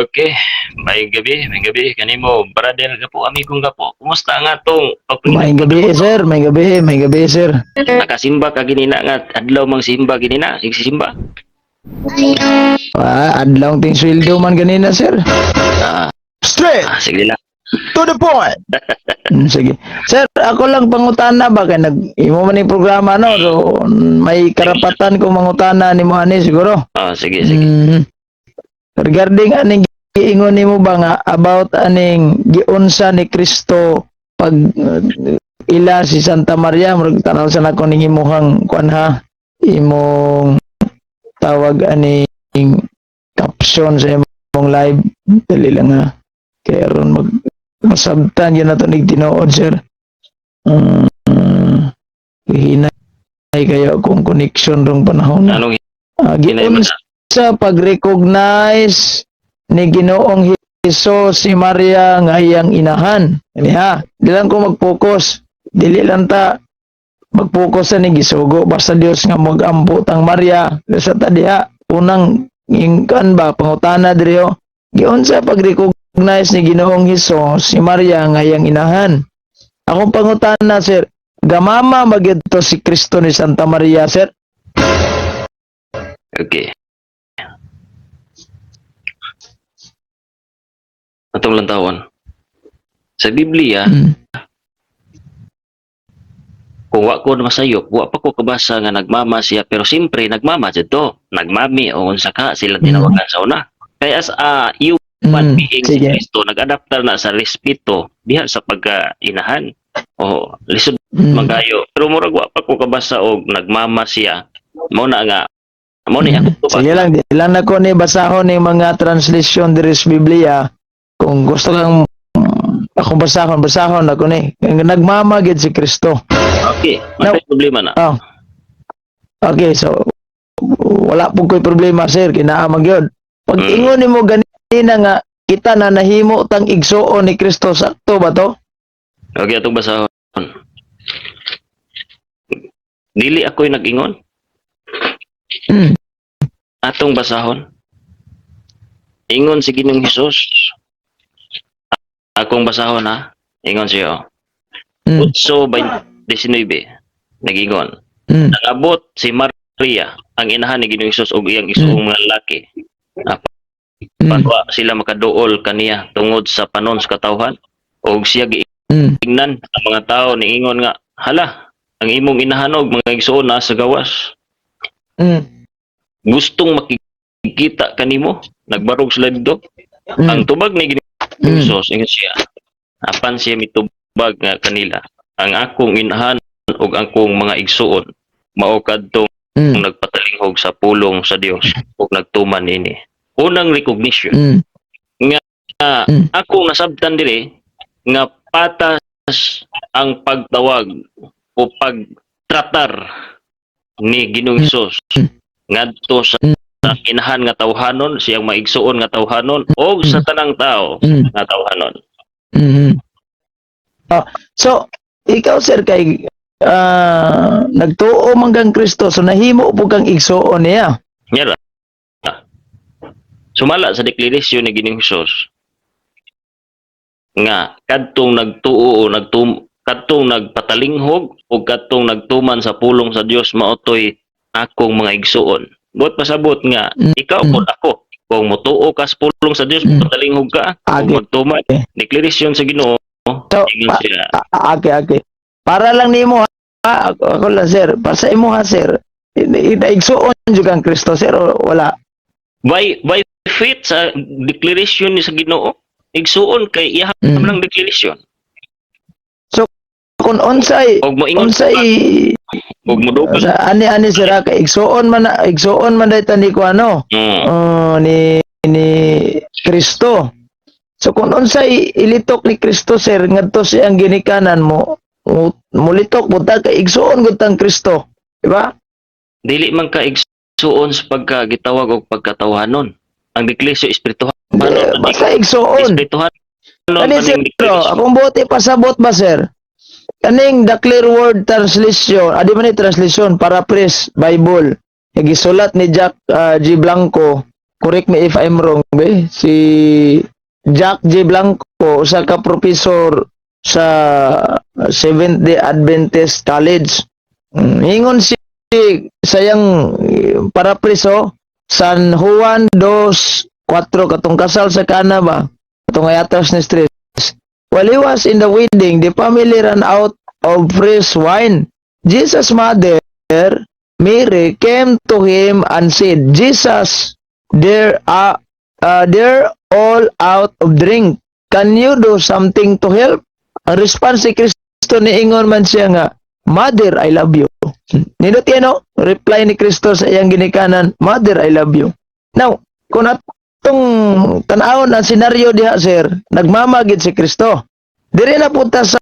Okay, may gabi kanimo brother gapo amigong gapo. Kumusta nga tong May gabi, sir. May gabi, may gabi, sir. nakasimba ka ginina nga adlaw mang simba ginina, simba. Adlaw ting sweldo man ganina, sir. Ah, Straight sige lang. to the point. Sige. Sir, ako lang pangutana ba kay imo man yung programa no. So may karapatan ko mangutana nimo ani siguro. Sige. Regarding aning giingon nimo ba nga about aning giunsa ni Kristo pag ila si Santa Maria murag tanaw sa nako ning imong kuan ha. Imong tawag aning caption sa imong live dali lang ha. Kaya ron masabtan yun na ito nagtinood, sir. Hinay kayo akong connection rong panahon na. Anong Giun sa pag-recognize ni Ginoong Hesus si Maria nga iyang inahan. Ini ha, di lang ko mag-focus. Dili lang ta mag-focus sa ni gisugo. Basta Dios nga mag-ampo tang Maria. Sa tadiha, unang ingkan ba, pangutana diriyo. Giun sa pag-recognize ni Ginoong Hesus si Maria nga iyang inahan. Akong pangutana, sir, gamama magito si Kristo ni Santa Maria, sir? Okay. Atong lantawon. Sa Biblia, kung wa ko masayop, wa pa ko kabasa nga nagmama siya, pero simpre nagmama dito. Nagmami o unsa ka sila tinawagan sa una. Kaya as human being si Kristo, nag-adaptar na sa respeto diha sa pagkainahan. O lisod magayo. Pero murag wa pa ko kabasa og nagmama siya. Mao na nga. Mao ni ako. Sige lang, ilan na ko ni basahon ni mga translation diri sa Biblia. Kung gusto kang akong basahon ako ni. Nagmama gid si Kristo. Okay, may problema na. Okay, so wala po ko'y problema, sir. Kinaamag yun. Pag ingon mo ganina nga, kita na nahimo tang igsuon ni Kristo, sakto ba to? Okay, atong basahon. Dili ako'y nag-ingon. Atong basahon. Ingon si Ginoong Hesus. Akong basahon ha. Ingon siya. Utso 19. Nag-ingon. Nag-abot si Maria, ang inahan ni Ginoong Hesus og iyang isuong mga lalaki. Padwa sila makaduol kaniya tungod sa panon sa katawhan. Og siya giingnan ang mga tao ni ingon nga, hala, ang imong inahanog mga igsuon na sa gawas. Gustong makikita kanimo, nagbarog sila dito. Ang tubag ni Ginoong Hesus, ingon siya, apan siya mitubag nga kanila, ang akong inahan ug akong mga igsuon mao kadtong nagpatalinghog sa pulong sa Dios ug nagtuman ini. Unang recognition nga akong nasabtan dire nga patas ang pagtawag o pagtratar ni Ginoong Hesus ngadto sa inahan nga tawhanon, siyang maigsuon nga tawhanon o sa tanang tao nga tawhanon. So ikaw, sir, kay nagtuo man kang Kristo, so nahimo po kang igsuon niya. Nyara. Sumala sa deklarasyon ni Ginoong Hesus nga kadtong nagtuo o kadtong nagpatalinghog o kadtong nagtuman sa pulong sa Dios maotoy akong mga igsuon. Buot pasabot nga ikaw po ako. Kung motuo ka sa pulong sa Dios, patalinghog ka, kung magtuman, deklarasyon sa Ginoo. So, okay. Para lang nimo ha, ako lang, sir. Para sa imo ha, sir. Igsuon jud kang Kristo, sir, o wala? By faith sa declaration ni sa Ginoo, igsuon kay iyahang lang declaration. So kung unsay og moingon og modubal sa ani sir ka igsuon man dayta ni ko ano ni Kristo. So kung unsay ilitok ni Kristo, sir, ngadto siyang ginikanan mo mulitok buta kay igsuon gud tang Kristo, di ba? Dili man ka igsuon sa pagkagitawag og pagkatawhanon. Ang deklarasyon espirituhan. Basta igsuon. Espirituhan. Ani sir, akong buti pasabot ba, sir? Kaning the clear word translation, adi man ni translation, paraphrase Bible. Gisulat ni Jack G. Blanco correct me if I'm wrong, be. Si Jack J. Blanco, usa ka professor sa Seventh-day Adventist College. Ingon si sayang parapriso San Juan 2:4 katong kasal sa kana ba? Katong ayatas ni stress. While he was in the wedding, the family ran out of fresh wine. Jesus' mother, Mary, came to him and said, Jesus, they're all out of drink. Can you do something to help? Ang response ni Kristo ni ingon man siya nga, Mother, I love you. Nindot yan, no? Reply ni Kristo sa iyang ginikanan, Mother, I love you. Now, kung atong tanawon ang senaryo diha, sir, nagmamagid si Kristo. Diri na punta sa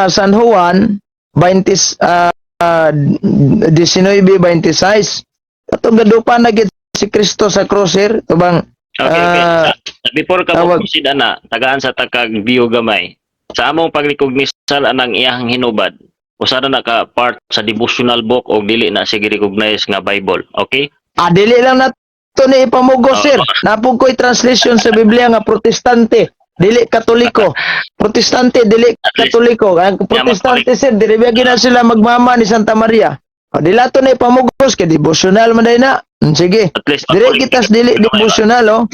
San Juan 19:26. Atong gadupan na gid si Kristo sa cross, sir. Tubang Okay. Before ka tawag- proceed ana, tagaan sa takag view gamay. Sa among pagrecognisal anang iyang hinubad, usara na ka part sa devotional book o dili na sige recognize nga Bible. Okay? dili lang na to ni ipamugos, sir. Napog ko'y translation sa Biblia nga protestante, dili katoliko. Protestante, dili katoliko. Ang protestante, sir, dili ba gina sila magmama ni Santa Maria. Dila to na ipamugos, kay devotional man day na. Sige. At least Dili kitas dili devotional, oh.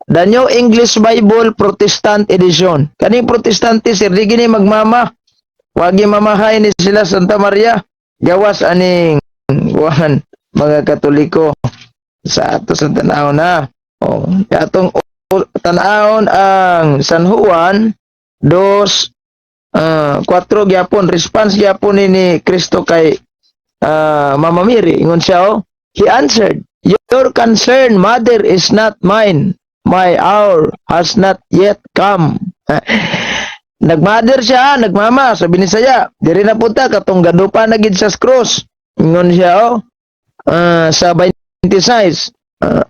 The New English Bible Protestant Edition. Kaning protestante, sir, di gini magmama. Wagi mamahay ni sila Santa Maria. Gawas aning mga katoliko sa ato sa tanahon na. Oh, atong tanahon ang San Juan 2:4 gyapon response gyapon ni Kristo kay Mama Mary. Ingon siya, oh, he answered, your concern, mother, is not mine. My hour has not yet come. Nagmother siya, nagmama, sabi ni saya. Diri na punta katong gadupa na gid sa cross. Ingon siya, oh, sa 26,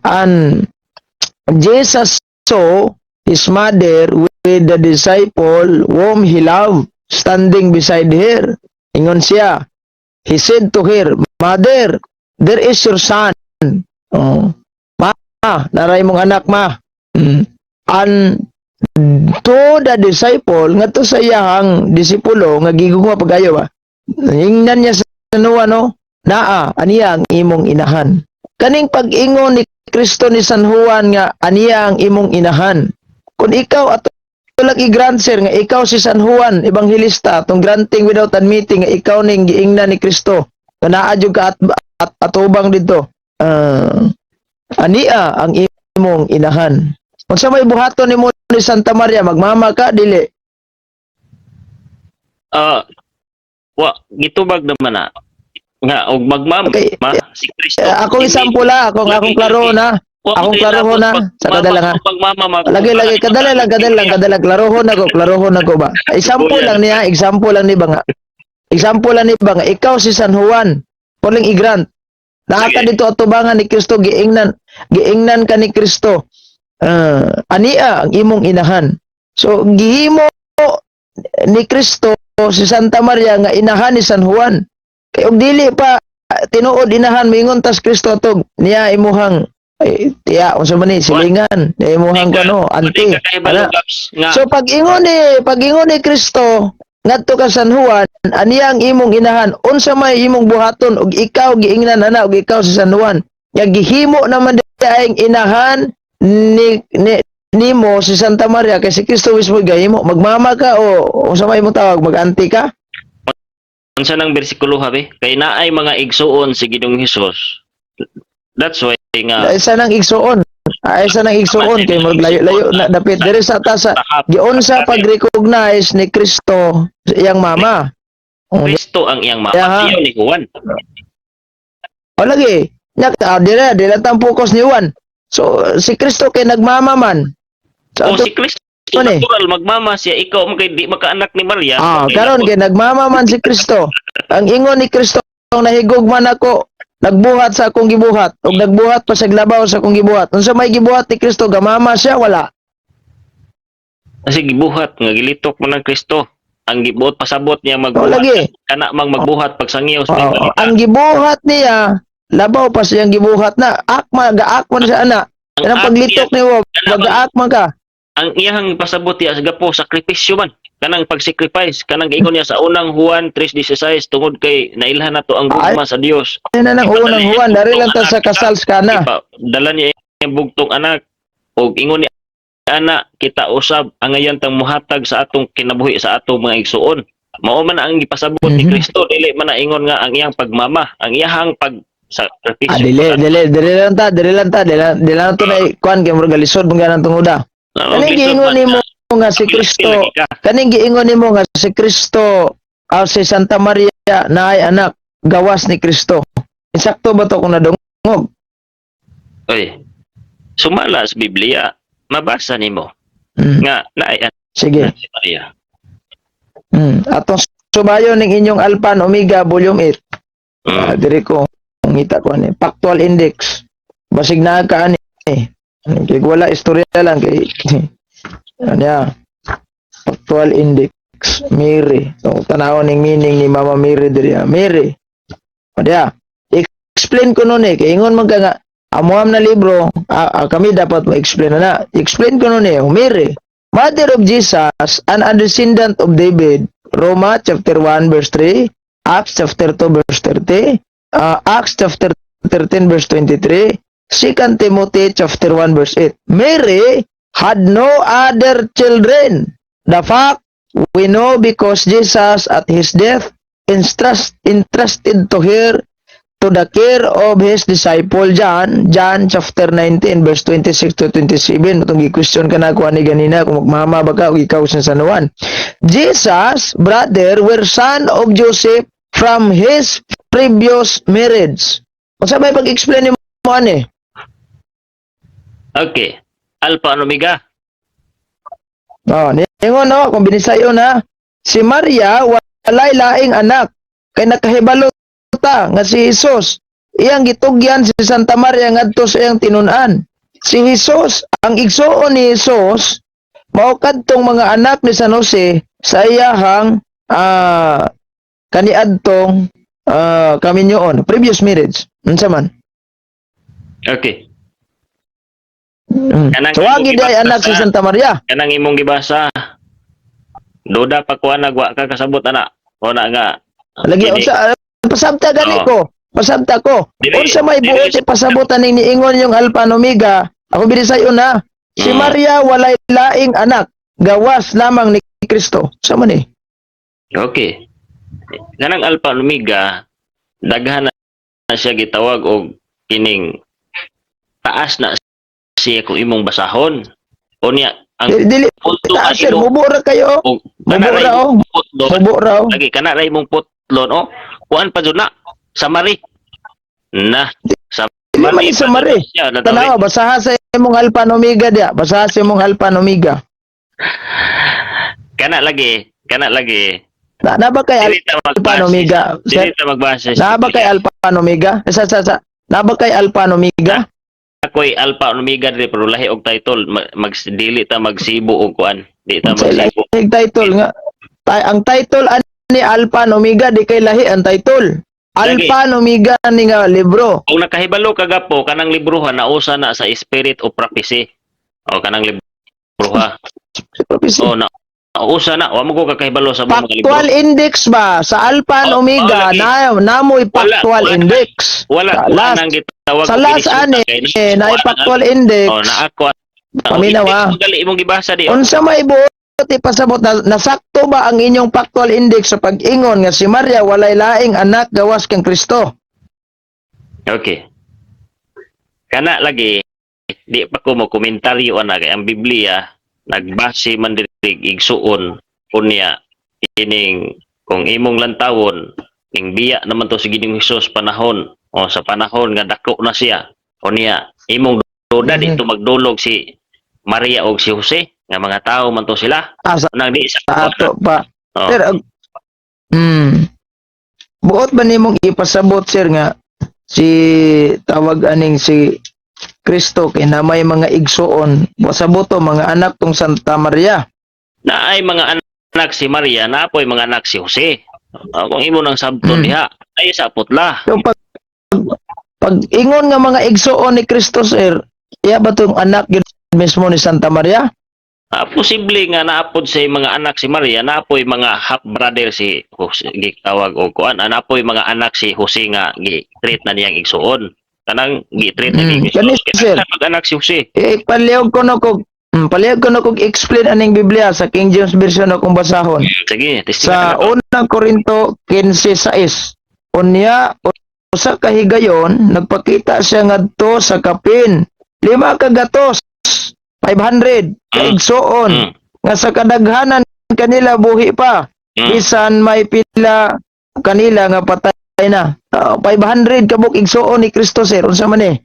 and Jesus saw his mother with the disciple whom he loved standing beside her. Ingon siya, he said to her, Mother, there is your son. Oh, ma, naray mong anak, ma. And to the disciple, nga to sa iyang disipulo, nga gigugma pagayo ba? Ingnan niya sa nuwa, no? Naa, aniya ang imong inahan. Kaning pag-ingon ni Kristo ni San Juan nga, aniya ang imong inahan. Kung ikaw at tulak i-grant, sir, nga ikaw si San Juan, evangelista, tong granting without admitting, nga ikaw ning giingnan ni Kristo, nga naadyo ka at atubang dito, aniya ang imong inahan. Kung sa may buhaton ni mo ni Santa Maria, magmama ka, dili. Gitubag naman na. Nga, og magmama, Okay. si Kristo. Akong isample akong klaro na. Akong klaro na. Sa kadala nga. Lagi, kadala, klarohon ako ba? Example lang niya, example lang ni ba nga. Example lang ni ba nga, ikaw si San Juan, puling i-grant. Naaka dito atubangan ni Kristo, giingnan ka ni Kristo. Ania ang imong inahan. So, gihimo ni Kristo si Santa Maria nga inahan ni San Juan. Kaya og dili pa tinuod inahan, mingon tas Kristo tog niya imuhang tiya unsa man ni silingan niya imuhang kano anti. So pag ingon ni Kristo ngadto ka San Juan, aniya ang imong inahan, unsa may imong buhaton og ikaw giingnan ana og ikaw si San Juan. Nga gihimo naman daing inahan nimo si Santa Maria kay si Kristo mismo gahimo. Magmama ka o unsa may imong tawag, mag-anti ka? Unsa nang bersikulo habi? Kay naay mga igsuon si Ginoong Hesus. That's why nga Isa nang igsuon. Isa nang igsuon kay maglayo-layo na dapit diri sa tasa. Giunsa pag-recognize ni Kristo sa iyang mama. Kristo ang iyang mama, Yeah. siya ni Juan. O lagi, dira tang focus ni Juan. So si Kristo kay nagmama man. O So, si Kristo ano eh? natural magmama siya, ikaw kay di makaanak ni Maria. karon kay nagmama man si Kristo. Ang ingon ni Kristo, nahigog man ako, nagbuhat sa akong gibuhat, ug nagbuhat pa sa glabaw sa akong gibuhat. Unsa may gibuhat ni Kristo, gamama siya wala. Kasi gibuhat nga gilitok mo ng Kristo. Ang gibuhat pasabot niya O magbuhat. lagi. Kana mang magbuhat pag sangiyaw sa Ang gibuhat niya, labaw pa siyang gibuhat na. Gaakma na siya ana. Kanang paglitok ni mo, gaakma ka. Ang iyang pasabot ya sa gapo sakripisyo man. Kanang pag-sacrifice, kanang giingon niya sa unang Juan 3:16 tungod kay nailhan nato ang gugma sa Dios. Ano na nang unang Juan, dari lang ta sa kasal ka na. Dala niya yung bugtong anak o ingon niya anak kita usab ang ngayon tang muhatag sa atong kinabuhi sa atong mga igsuon. Mao man ang gipasabot ni Kristo, dili man na ingon nga ang iyang pagmama, ang iyang pag-sakripisyo. Dili lang to na kuan kay murag lisod mong ganang tunguda. Kaning giingon nimo nga si Kristo, kaning giingon nimo nga si Kristo o si Santa Maria naay anak gawas ni Kristo. Insakto ba to kung nadungog? Oy. Sumala sa Biblia, mabasa nimo nga naay anak Sige. si Maria. Atong subayon ning inyong Alpha and Omega volume 8. Diri ko ngita ko ani factual index. Basig na ka ani. Kay wala istorya lang kay ano factual index Mary. So tanaw ning meaning ni Mama Mary diri. Mary. Padya. Explain ko nun kay ingon man ka nga amuam na libro, kami dapat ma-explain na. Explain ko nun Mary, Mother of Jesus, and a descendant of David. Roma chapter 1 verse 3, Acts chapter 2 verse 30, Acts chapter 13 verse 23, 2 Timothy chapter 1 verse 8. Mary had no other children. The fact we know because Jesus at his death entrusted to her to the care of his disciple John chapter 19 verse 26 to 27. Itong gi-question ka na ko ani ganina kung magmama ba ka o ikaw sa San Juan. Jesus brother were son of Joseph from his previous marriage. Unsa may pag-explain mo ani? Okay. Alpha and Omega. Ningon kung binisayo na si Maria walay laing anak kay nakahibalo ta nga si Jesus iyang gitugyan si Santa Maria ngadto sa iyang tinun-an. Si Jesus, ang igsuon ni Jesus mao kadtong mga anak ni San Jose sa iyahang kaniadtong kaminyoon, previous marriage. Unsa man? Okay. So wagi day anak si Santa Maria. Kanang imong gibasa. Duda pa ko nagwa ka kasabot ana. O na nga. Lagi unsa pasabta gani ko. Pasabta ko. Unsa may buot pasabutan ning niingon yung Alpha and Omega. Ako binisayo na. Si Maria walay laing anak. Gawas lamang ni Kristo. Sa man eh. Okay. Kanang Alpha and Omega daghan na siya gitawag og kining taas na siya kung imong basahon. O niya ang dili sir mubura kayo. Mubura. Lagi kana ray mong putlon kuan pa jud na sa Mari. Na sa Mari. Sa Mari. Tanawa basaha sa imong Alpha and Omega dia. Basaha sa imong Alpha and Omega. Kana lagi. Na ba kay Alpha and Omega? Dili ta magbasa. Na ba kay Alpha and Omega? Na ba kay Alpha and Omega? Ako'y Alpha and Omega dili pero lahi og title dili ta magsibo og kuan. Di ta magsibo. Title nga. Ang title ani Alpha and Omega di kay lahi ang title. Alpha and Omega ni nga libro. Kung nakahibalo ka gapo kanang libroha nausa na sa Spirit of Prophecy. O kanang libroha. Prophecy. O na usa na wa mo ko kakahibalo sa mga libro. Factual index ba sa Alpha and Omega namoy factual index. Wala nang gitawag sa last ani na factual index. O na ako. Paminaw Dali imong gibasa di. Unsa may buot ipasabot na nasakto ba ang inyong factual index sa pag-ingon nga si Maria walay laing anak gawas kang Kristo? Okay. Kana lagi di pa ko mo komentaryo ana kay ang Biblia nagbase man diri igsuon unya ining kung imong lantawon ning biya naman to si Ginoong Hesus panahon o sa panahon nga dako na siya unya imong duda dito magdulog si Maria og si Jose nga mga tao man to sila nang di sa ato pa sir buot ba nimong ipasabot sir nga si tawag aning si Kristo kay na may mga igsuon pasabot to mga anak tong Santa Maria na ay mga anak si Maria na apoy mga anak si Jose kung imo nang sabton diha ay sa putla Pag ingon nga mga igsoon ni Kristo, sir, iya ba itong anak yun mismo ni Santa Maria? Posible nga naapod sa mga anak si Maria, naapoy mga half brother si Jose, gitawag og kuan, naapoy mga anak si Jose nga gi-treat na niyang igsuon. Kanang gi-treat na ni Kani, Jesus. sir. Mag-anak si Jose. Palihog ko na kog explain aning Biblia sa King James Version akong basahon. Sige, Sa unang Korinto 15:6. Unya usa ka higayon nagpakita siya ngadto sa kapin. 5 ka gatos, 500 ka igsoon nga sa kadaghanan kanila buhi pa. Bisan may pila kanila nga patay na. 500 kabuk igsoon ni Kristo, sir. Unsa man eh?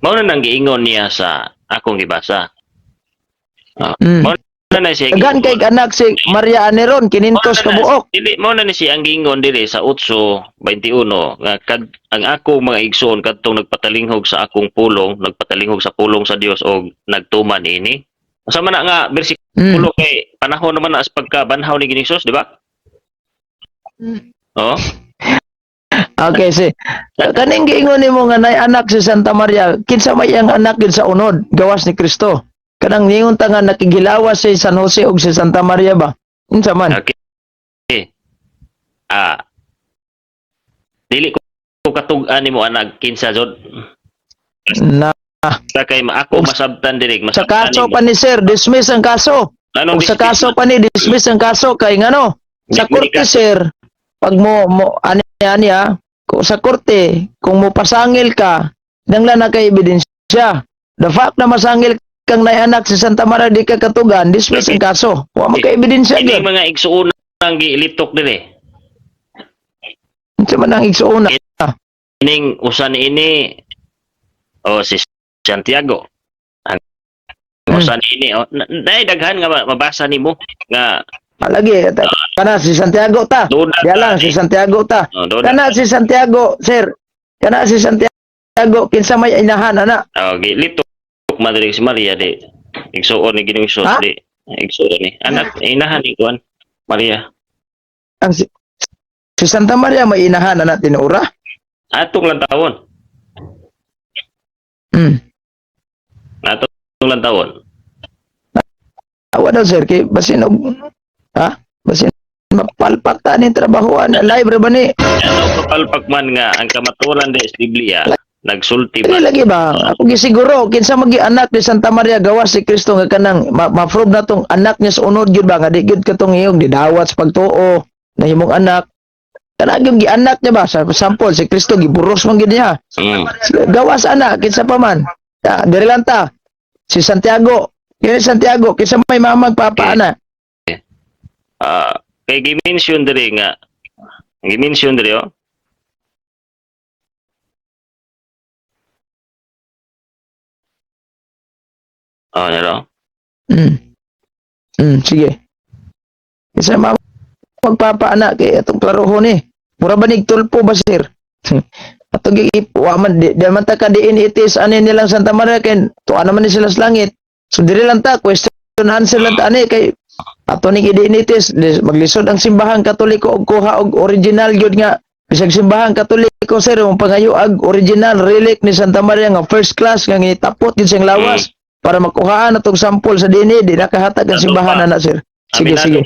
Mao na nang giingon niya sa akong gibasa. Mao na siya. Dagan kay anak si Maria Aneron kinintos ka buok. Dili mo na ni siya ang gingon dili sa 8:21 nga ang ako mga igsoon kadtong nagpatalinghog sa akong pulong, nagpatalinghog sa pulong sa Dios og nagtuman ini. Asa man na nga bersikulo kay panahon naman na as pagkabanhaw ni Ginisos, di ba? Oh. Okay, kaning giingon nimo nga nay anak si Santa Maria, kinsa may ang anak gid sa unod, gawas ni Kristo. Kanang ningon ta nga nakigilawas si San Jose ug si Santa Maria ba? Unsa man? Okay. Dili ko katug-an nimo anak kinsa jud. Na Sa kay ako masabtan diri, sa kaso pa ni sir, dismiss ang kaso. Anong Ug sa kaso pa ni dismiss ang kaso kay ngano? Sa korte, sir, pag mo ani sa korte, kung mo pasangil ka, nangla na kay ebidensya. The fact na masangil kang naianak si Santa Maria di ka katugan, dismiss ang kaso. Wa man kay ebidensya Ini gyud. mga igsuon ang gilitok diri. Unsa man ang igsuon? Ning usan ini si Santiago. Ang usan ini nay daghan nga mabasa nimo nga Lagi, kana si Santiago ta. Diya lang si Santiago ta. Kana si Santiago, sir. Kana si Santiago, kinsa may inahan, ana. Gilitok madiri si Maria di. Igsuon ni Ginoong Hesus di. Igsuon ni. Anak, inahan ni Juan Maria. Ang si Santa Maria may inahan, ana, tinura. Atong lang taon. Atong lang taon. Awa daw, sir, kay basin basin mapalpak ta ni trabahoan live ra ba ni? Ano kapalpak man nga ang kamaturan di sa Biblia nagsulti ba? Lagi ba? Ako gisiguro kinsa magi anak ni Santa Maria gawas si Kristo nga kanang ma-prove na tong anak niya sa unod gyud ba nga di gyud katong iyong didawat sa pagtuo na himong anak. Kana gyud gi anak niya ba sa sample si Kristo giburos man gyud niya. Gawas anak kinsa pa man. Diri lang ta. Si Santiago, Santiago kinsa may mamag papa ana. Kay gi-mention diri nga gi-mention diri nero. Sige. Isa magpapaanak kay atong klarohon ni. Mura banig tulpo ba sir? Atong giipuwa man di man ta kadiin itis ani nilang Santa Maria kay tuwa naman ni sila sa langit. So diri lang ta question answer lang ta ani kay ato ning idiinitis maglisod ang simbahan Katoliko og kuha og original gyud nga bisag simbahan Katoliko sir ang pangayuag original relic ni Santa Maria nga first class nga gitapot gyud siyang lawas para makuhaan atong sample sa dinhi di nakahatag ang simbahan ana sir. Sige sige.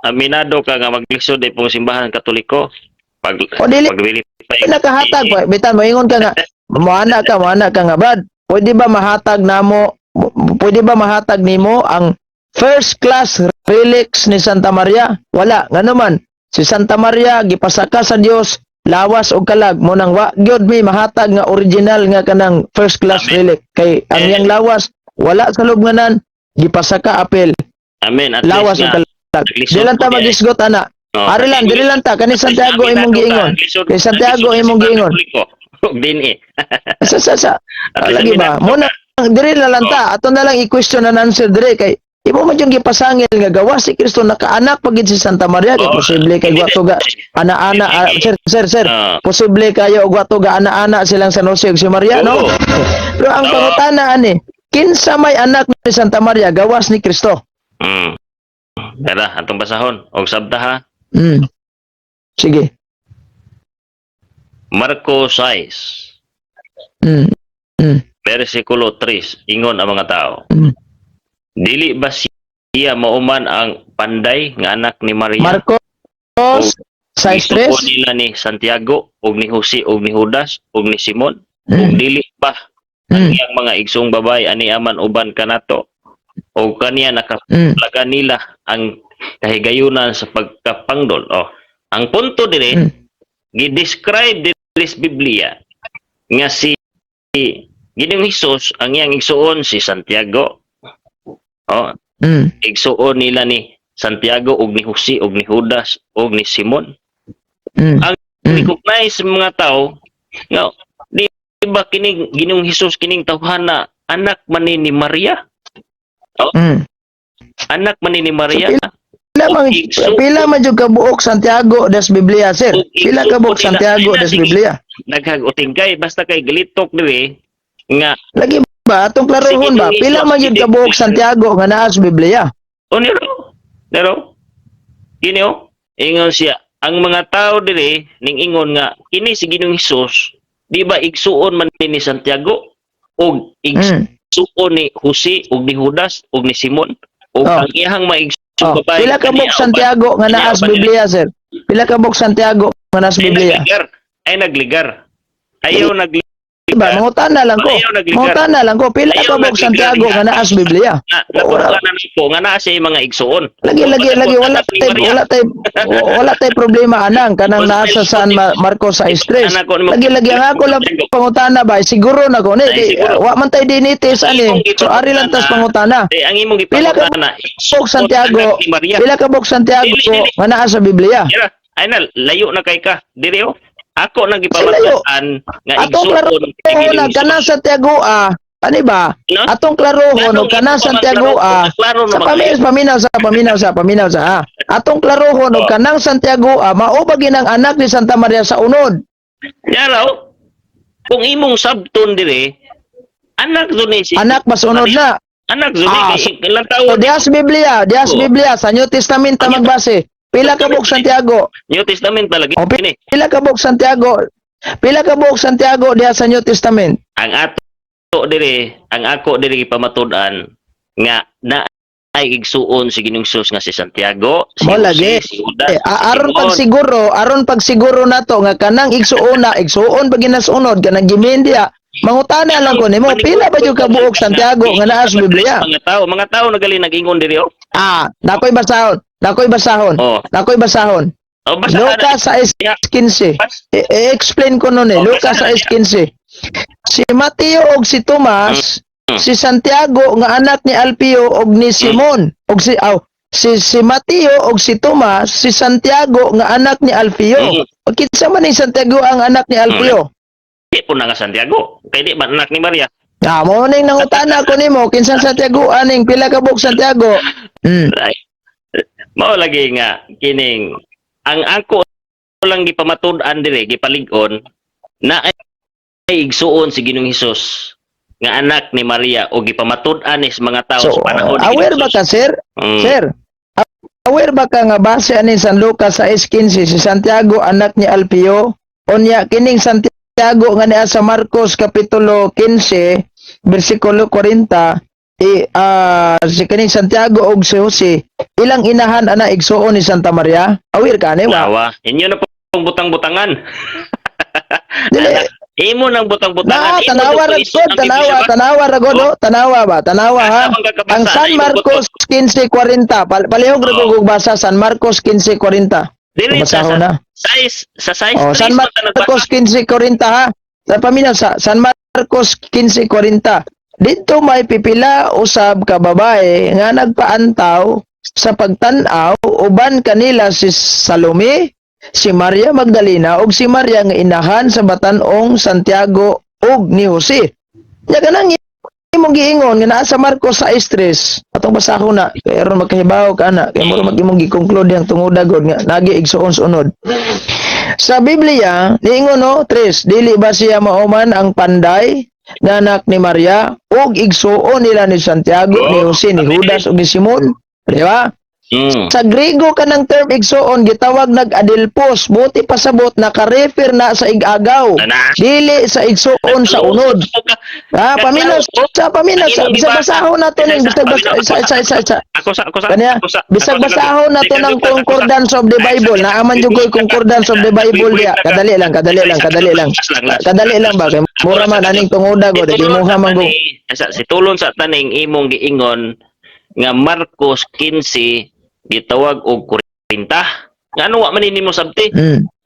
Aminado ka nga maglisod ay pong simbahan Katoliko pag verify nakahatag pa bitan moingon ka nga moana ka nga brad pwede ba mahatag nimo ang first class relics ni Santa Maria? Wala. Nga naman, si Santa Maria, gipasaka sa Dios lawas o kalag, mo nang wa, gyud may mahatag nga original nga kanang first class relic. Kay, ang yang lawas, wala sa lubnganan, gipasaka apel. Amen. At lawas o kalag. Dili lang ta magisgot, ana. Ari lang, dili lang ta. Kani Santiago imong giingon. Kay Santiago imong giingon. Din Sa. Lagi ba? Muna, diri na lang ta. Ato na lang i-question and answer diri kay imo man yung gipasangil nga gawas si Kristo nakaanak pagid si Santa Maria kay posible kay gwatuga ana-ana sir posible kayo gwatuga ana-ana silang San Jose ug si Maria no. Pero ang pangutana ani kinsa may anak ni Santa Maria gawas ni Kristo? Dara atong basahon og sabta ha. Sige. Marco 6, Mm. Mm. versikulo 3, ingon ang mga tao. Mm. Dili ba siya mauman ang panday nga anak ni Maria? Marcos Isuko 6:3. nila ni Santiago, og ni Jose, og ni Judas, og ni Simon, og Mm. dili ba ang Mm. iyang mga igsong babay ani aman uban kanato? O kaniya Mm. nakaplaga nila ang kahigayunan sa pagkapangdol. Oh, ang punto dire, Mm. gi-describe diri sa Biblia nga si Ginoong Hesus ang iyang igsuon si Santiago. Oh, Mm. igsuon nila ni Santiago og ni Jose og ni Judas og ni Simon. Mm. Ang Mm. recognize sa mga tao nga di ba kining Ginoong Hesus kining tawhana anak man ni Maria? Mm. Anak man ni Maria. Pila man jud ka buok Santiago das Biblia, sir. Pila ka buok Santiago das Biblia. Naghaguting kay basta kay galitok diri nga Lagi ba atong klarohon ba? Pila man jud ka buok Santiago nga naa sa Biblia. o nero kini ingon siya ang mga tao diri ning ingon nga kini si Ginoong Hesus di ba igsuon man ni Santiago og igsuon ni Jose og ni Judas og ni Simon og ang iyang maigsuon babae. Pila ka buok Santiago nga naa sa Biblia, sir? Pila ka buok Santiago nga naa sa Biblia? Nagligar. Ayaw nagligar. Diba, mangutana lang ko. Mangutana lang ko. Pila ka buok Santiago nga naa sa Biblia? Nakuhanan ko nga naa siya mga igsuon. Lagi wala tay problema anang kanang nasa San Marcos 6:3. Lagi ang ako lang pangutana ba siguro na ko ni wa man tay dinitis ani. So ari lang tas pangutana. Ang imong Pila ka gipangutana buok Santiago? Pila ka buok Santiago nga naa sa Biblia? Ay na layo na kay ka. Diri ako nang gipamataan nga Atong igsuon klarohon kanang Santiago ani ba? Atong klarohon og kanang Santiago paminaw sa atong klarohon og kanang Santiago mao ba ginang anak ni Santa Maria sa unod. Yaraw kung imong sabton dire anak zuni si Anak mas unod na. anak zuni kay ilang So taon dias Biblia sa New Testament ta magbase. Pila ka buok Santiago? New Testament talaga ini. Pila ka buok Santiago? Pila ka buok Santiago diha sa New Testament? Ang ako diri pamatud-an nga na ay igsuon si Ginoong Hesus nga si Santiago, si Mo Jose, lagi. si Judas, Aron pagsiguro nato nga kanang igsuon pag ginasunod kanang gimendia. Mangutana lang ko nimo, pila ba jud ka buok Santiago nga naa sa Biblia? Mga tao nagali nag-ingon diri Nakoy basahon. Oh. Basta Lucas 6:15. I-explain ko nun Lucas 6:15. Si Mateo og si Tomas, si Santiago nga anak ni Alpio og ni Simon, og si Mateo og si Tomas, si Santiago nga anak ni Alpio. Kinsa man ni Santiago ang anak ni Alpio? Di po na nga Santiago. Kaya di ba anak ni Maria? Mo ning nangutana ko nimo, kinsa Santiago aning pila ka buok Santiago? Right. Mao lagi nga kining ang ako lang gipamatud-an dire gipalig-on na ay igsuon si Ginoong Hesus nga anak ni Maria o gipamatud-an ni sa mga tao So, sa panahon ni aware Ginoong ba ka, Hesus. sir? Sir, aware ba ka nga base ani San Lucas 6:15 si Santiago anak ni Alpio? Unya kining Santiago nga niya sa Marcos kapitulo 15 bersikulo 40 si kining Santiago og si Jose ilang inahan ana igsuon ni Santa Maria? Aware ka ni wa? Nawa, inyo na pong butang-butangan. Dili. Imo nang butang-butangan. Tanawa ra gud, tanawa ha. Ang San Marcos 15:40, palihog ra ko basa San Marcos 15:40. Dili Basahon na. Sa size San Marcos 15:40 ha. Sa paminaw sa San Marcos 15:40. Dito may pipila usab ka babae nga nagpaantaw sa pagtan-aw uban kanila si Salome, si Maria Magdalena ug si Maria nga inahan sa batan-ong Santiago ug ni Jose. Ya kanang imong giingon nga naa sa Marcos 6:3. Atong basahon na kay aron magkahibaw ka na kay mura mag-imong gi-conclude ang tungoda gud nga nagi igsuon sunod. Sa Biblia niingon 3, dili ba siya mauman ang panday na anak ni Maria ug igsuon nila ni Santiago, ni Jose, ni Judas ug ni Simon? Di ba? Sa Griego kanang term igsuon gitawag nag-adelpos. Buti pasabot naka-refer na sa igagaw. Dili sa igsuon sa unod. Paminaw bisag basahon nato ning bisag sa kanya bisag basahon nato ng concordance of the Bible. Naaman jud koy concordance of the Bible dia. Kadali lang ba kay mura man aning tungoda go di muha man go. Si tulon sa taning imong giingon nga Marcos 15 gitawag og 40. Ngano wa man nimo sabti?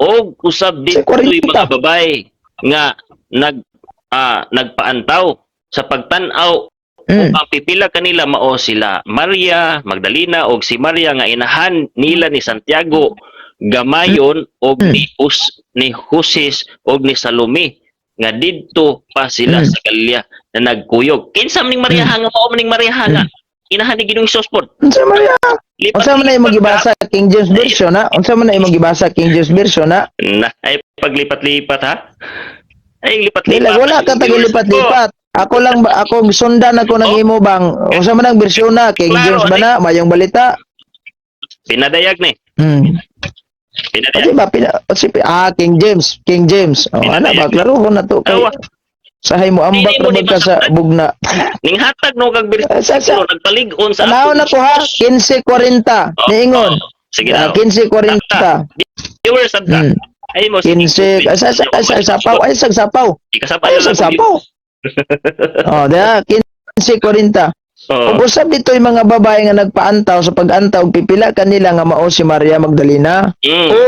Og usab ditoy mga babay nga nagpaantaw sa pagtan-aw ug ang pipila kanila mao sila Maria Magdalena og si Maria nga inahan nila ni Santiago gamayon og ni Husis og ni Salome nga didto pa sila sa Galilea na nagkuyog. Kinsa maning Maria nga mao maning Maria nga inahan ni Ginoong Hesus pod. Unsa Maria? Unsa man ay magibasa King James version na? Unsa man ay magibasa King James version na? Ay paglipat-lipat ha. Ay lipat-lipat. Wala ka tagilipat-lipat. Ako lang ba ako sundan ako ng imo bang unsa man ang bersyon na King James ba na mayong balita? Pinadayag ni. Pinadayag. King James. Ana ba klaro ko na to kay sahay mo ambak ra ka sa bugna. Ning hatag no kag bersikulo nagpalig-on sa Naon ako ha 15:40 niingon. Sige na. 15:40. Viewers of that. Ay mo 15 sapaw ay sagsapaw. Sagsapaw. Dia 15:40. Ug usab dito yung mga babae nga nagpaantaw sa pag-antaw pipila kanila nga mao si Maria Magdalena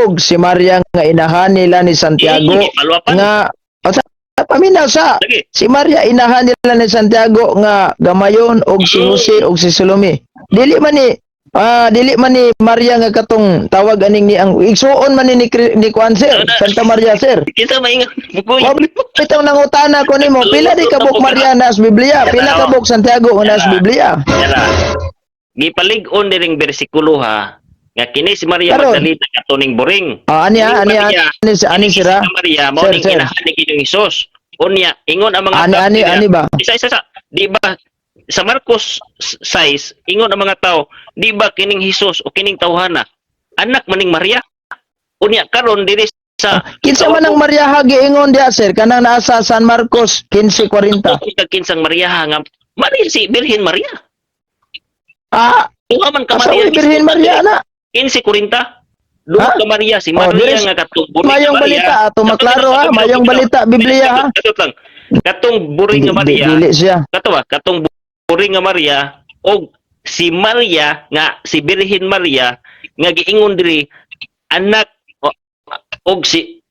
ug si Maria nga inahan nila ni Santiago nga paminaw si Maria inahan nila ni Santiago nga gamayon og si Jose og si Salome. Dili man ni Maria nga katong tawag aning ni ang igsuon man ni Juan sir, Santa Maria sir. Kinsa maingon bukoy. Bitaw nangutana ko nimo, pila di kabuk Maria na sa Biblia, pila kabuk Santiago nga sa Biblia. Gipalig-on diring bersikulo ha nga kini si Maria Magdalena katuning boring. Ani sira. Maria mao ning inahan ni Ginoong Hesus. Unya ingon ang mga ani ba? Isa di ba sa Marcos 6 ingon ang mga tao di ba kining Hesus o kining tawhana anak maning Maria? Unya karon diri sa kinsa man ang Maria giingon dia sir kanang naa sa San Marcos 15:40. Kinsang Maria nga Maria si Birhen Maria. Man ka Maria Birhen Maria na 15:40. Duha ka Maria si Maria nga katong buring mayong balita ato maklaro ha mayong balita Biblia ha. Katong buring nga Maria. Dili siya. Katong buring nga Maria og si Maria nga si Birhen Maria nga giingon diri anak og si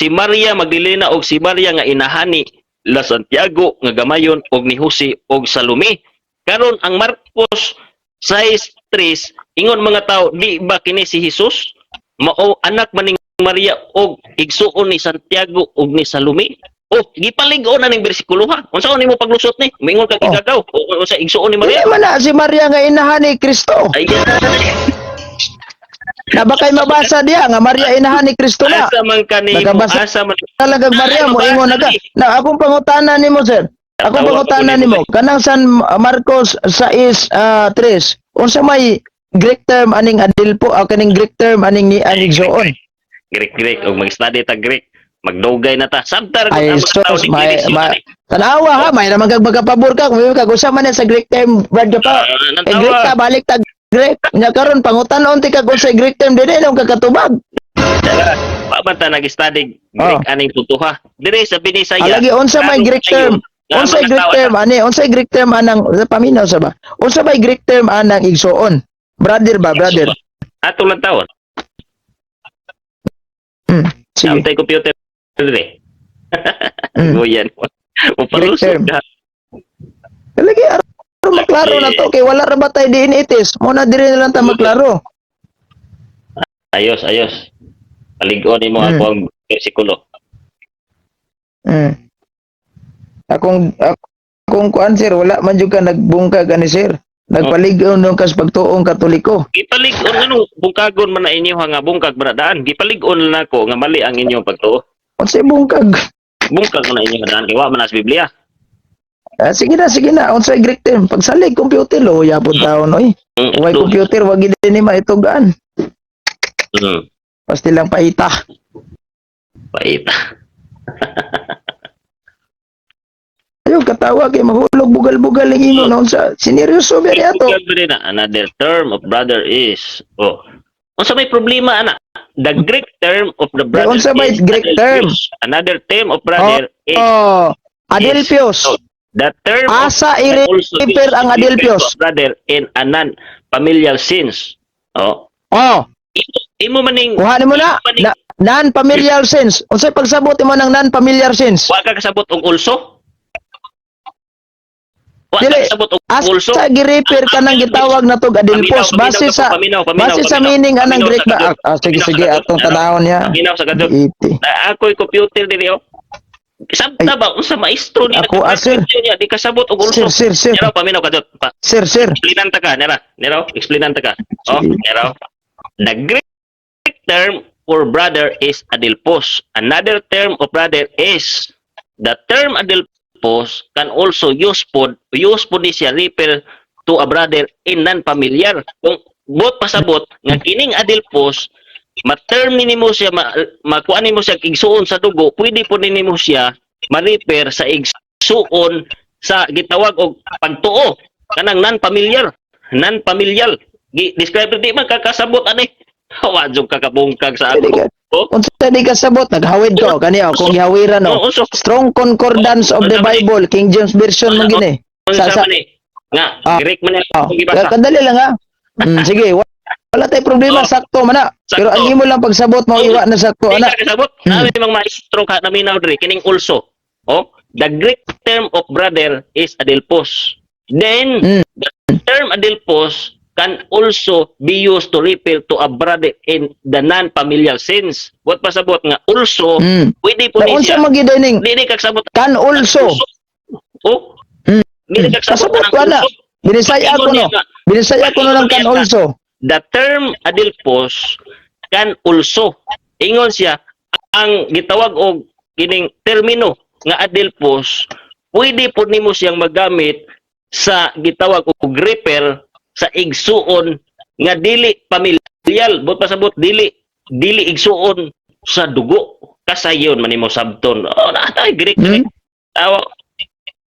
Maria Magdalena og si Maria nga inahani la Santiago nga gamayon og ni Jose og Salome. Karon ang Marcos 6:3 ingon mga tao di ba kini si Hesus mao anak maning Maria og igsuon ni Santiago og ni Salome? Gipalig-on na ning bersikulo ha. Unsa man nimo paglusot ni? Mingon ka kigagaw o sa igsuon ni Maria? Di man na si Maria nga inahan ni Kristo. Na ba kay mabasa diha nga Maria inahan ni Kristo na? Asa man kanimo? Asa man talagang Maria mo ingon na ka. Na akong pangutana nimo sir. Akong pangutana nimo kanang San Marcos 6:3. Unsa may Greek term aning adelpo o kaning Greek term aning ni ang igsuon? Greek og mag-study ta Greek. Magdugay na ta. Sabtar ay sos tanawa ha may naman kag magapabor ka kung kag usa man sa Greek term brad ka pa. Greek ta balik ta Greek. Nya karon pangutanon ti kag unsay Greek term dili lang kakatubag. Pa man ta nag-study Greek aning tutuha. Dire sa Binisaya. Lagi unsa may Greek term? Unsay Greek term ani? Unsay Greek term anang paminaw sa ba? Unsa may Greek term anang igsuon? Brother ba, brother? Ato lang taon. Sige. Amtay computer dire. Goyan. Upalusot ka. Lagi aron maklaro na to kay wala ra ba tay diin itis. Mo na diri na lang ta maklaro. Ayos. Palig-on mo ako ang bersikulo. Akong kuan sir wala man jud ka nagbungkag ani sir. Nagpalig-on nung kas pagtuong Katoliko. Gipalig-on ano bungkagon man na inyo nga bungkag bradaan. Gipalig-on na ko nga mali ang inyong pagtuo. Unsay bungkag? Bungkag man na inyo daan kay wa man sa Biblia. Sige na. Unsay Greek term? Pagsalig computer lo yapon taon oy. Way computer, wag din ni maitugaan. Hmm. Pasti lang paita. Paita. Ayaw katawa kay mahulog bugal-bugal ang imo noon sa sineryoso ba niya to? Another term of brother is, unsa may problema ana? The Greek term of the brother unsa may is Greek term? Adelphos. Another term of brother is Adelphos. So, the term Asa can also be i-refer ang used to refer Adelphos? to a brother in a non-familial sense. Imo maning Kuhanin mo na. Non-familiar sense. Unsay pagsabot mo ng non-familiar sense? wa ka kasabot og ulso. Wa ka Dili. kasabot og ulso. Asa gi-refer ka nang gitawag na tog Adelphos base sa meaning anang Greek ba? Sige atong tanawon niya. Paminaw sa kadto. Iti. Ako'y computer dili Sabta ba unsa maestro ni Ako, sir. niya di kasabot og ulso. Sir. Nero paminaw kadto. Sir. Explainan ta ka, Nero, explainan ta ka. Sige. Nero. The Greek term for brother is adelphos. Another term of brother is the term adelphos can also use pod ni siya refer to a brother in non-familiar. Kung bot pasabot nga kining adelphos ma-term nimo siya makuha nimo siya igsuon sa dugo, pwede po nimo siya ma-refer sa igsuon sa gitawag og pagtuo kanang non-familiar describe di man kakasabot ani hawadjog kakabungkag sa ako. Unsa di kasabot naghawid ko kaniya kung gihawiran no. Strong concordance of the Bible, King James version man gini. Sa nga Greek man ang gibasa. Kadali lang ha. Sige, wala tay problema, sakto man na. Pero ang imo lang pagsabot mo iwa na sakto ana. Kasabot namin mga maestro ka naminaw diri kining also. The Greek term of brother is adelphos. Then the term adelphos can also be used to refer to a brother in the non-familial sense. What pasabot nga also pwede po ni Unsa siya. magidining Dili kagsabot can also. Dili kagsabot Kasabot ko na. Binisaya ko no. Binisaya ko no ng can also. The term adelphos can also. Ingon siya ang gitawag og kining termino nga adelphos pwede po nimo siyang magamit sa gitawag og refer sa igsuon nga dili pamilyal but pasabot dili igsuon sa dugo kasayon man nimo sabton natay Greek tawa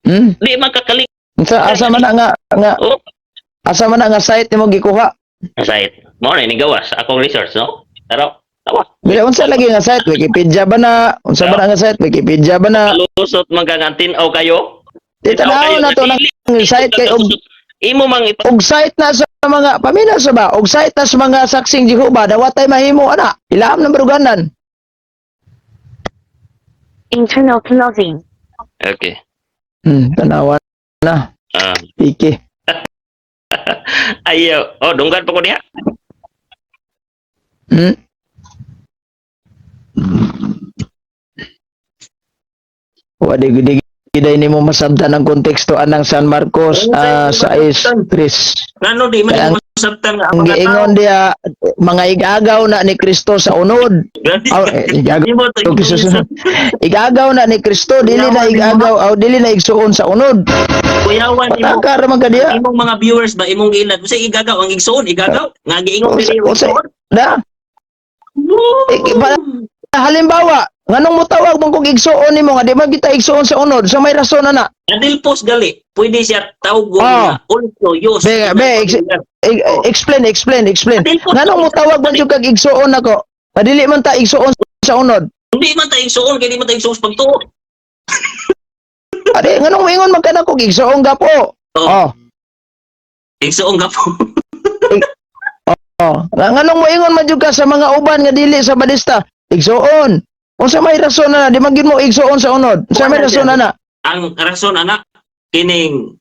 di man kakalik Asa man na nga asa man na nga site nimo gikuha? Site mo na ni gawas akong research no pero tawa Bila unsa lagi nga site Wikipedia ba na? Unsa ba na nga site Wikipedia ba na? lusot magkangantin o kayo Titanaw na to ng site kay imo mang og site na sa mga pamina sa ba og site na sa mga saksing Jehova dawat tay mahimo ana ilaham ng baruganan. Internal closing. okay Tanawan na piki. ayo dunggan pa ko diha Wadi gidi Iday ni mo masabtan ang konteksto anang San Marcos 6:3. ngano di man mo sabtan nga Ang giingon dia mga igagaw na ni Kristo sa unod. Igagaw na ni Kristo dili na igagaw dili na igsuon sa unod. kuyawan imo Patakar man ka diya. imong mga viewers ba imong giinad usa igagaw ang igsuon igagaw nga giingon dili igsuon Da. Halimbawa, nganong mo tawag mong kung igsuon nimo nga di man kita igsuon sa unod sa may rason ana. adelphos gali pwede siya tawag nga also use Explain. Nganong mo tawag man jud kag igsuon ako? Padili man ta igsuon sa unod. hindi man ta igsuon kay di man ta igsuon sa pagtuo Ade nganong moingon man kana kog igsuon gapo? igsuon ka po Nganong moingon man jud ka sa mga uban nga dili sa balista? Igsuon. Unsa may rason na di man gid mo igsuon sa unod? Unsa may rason na? ang rason ana kining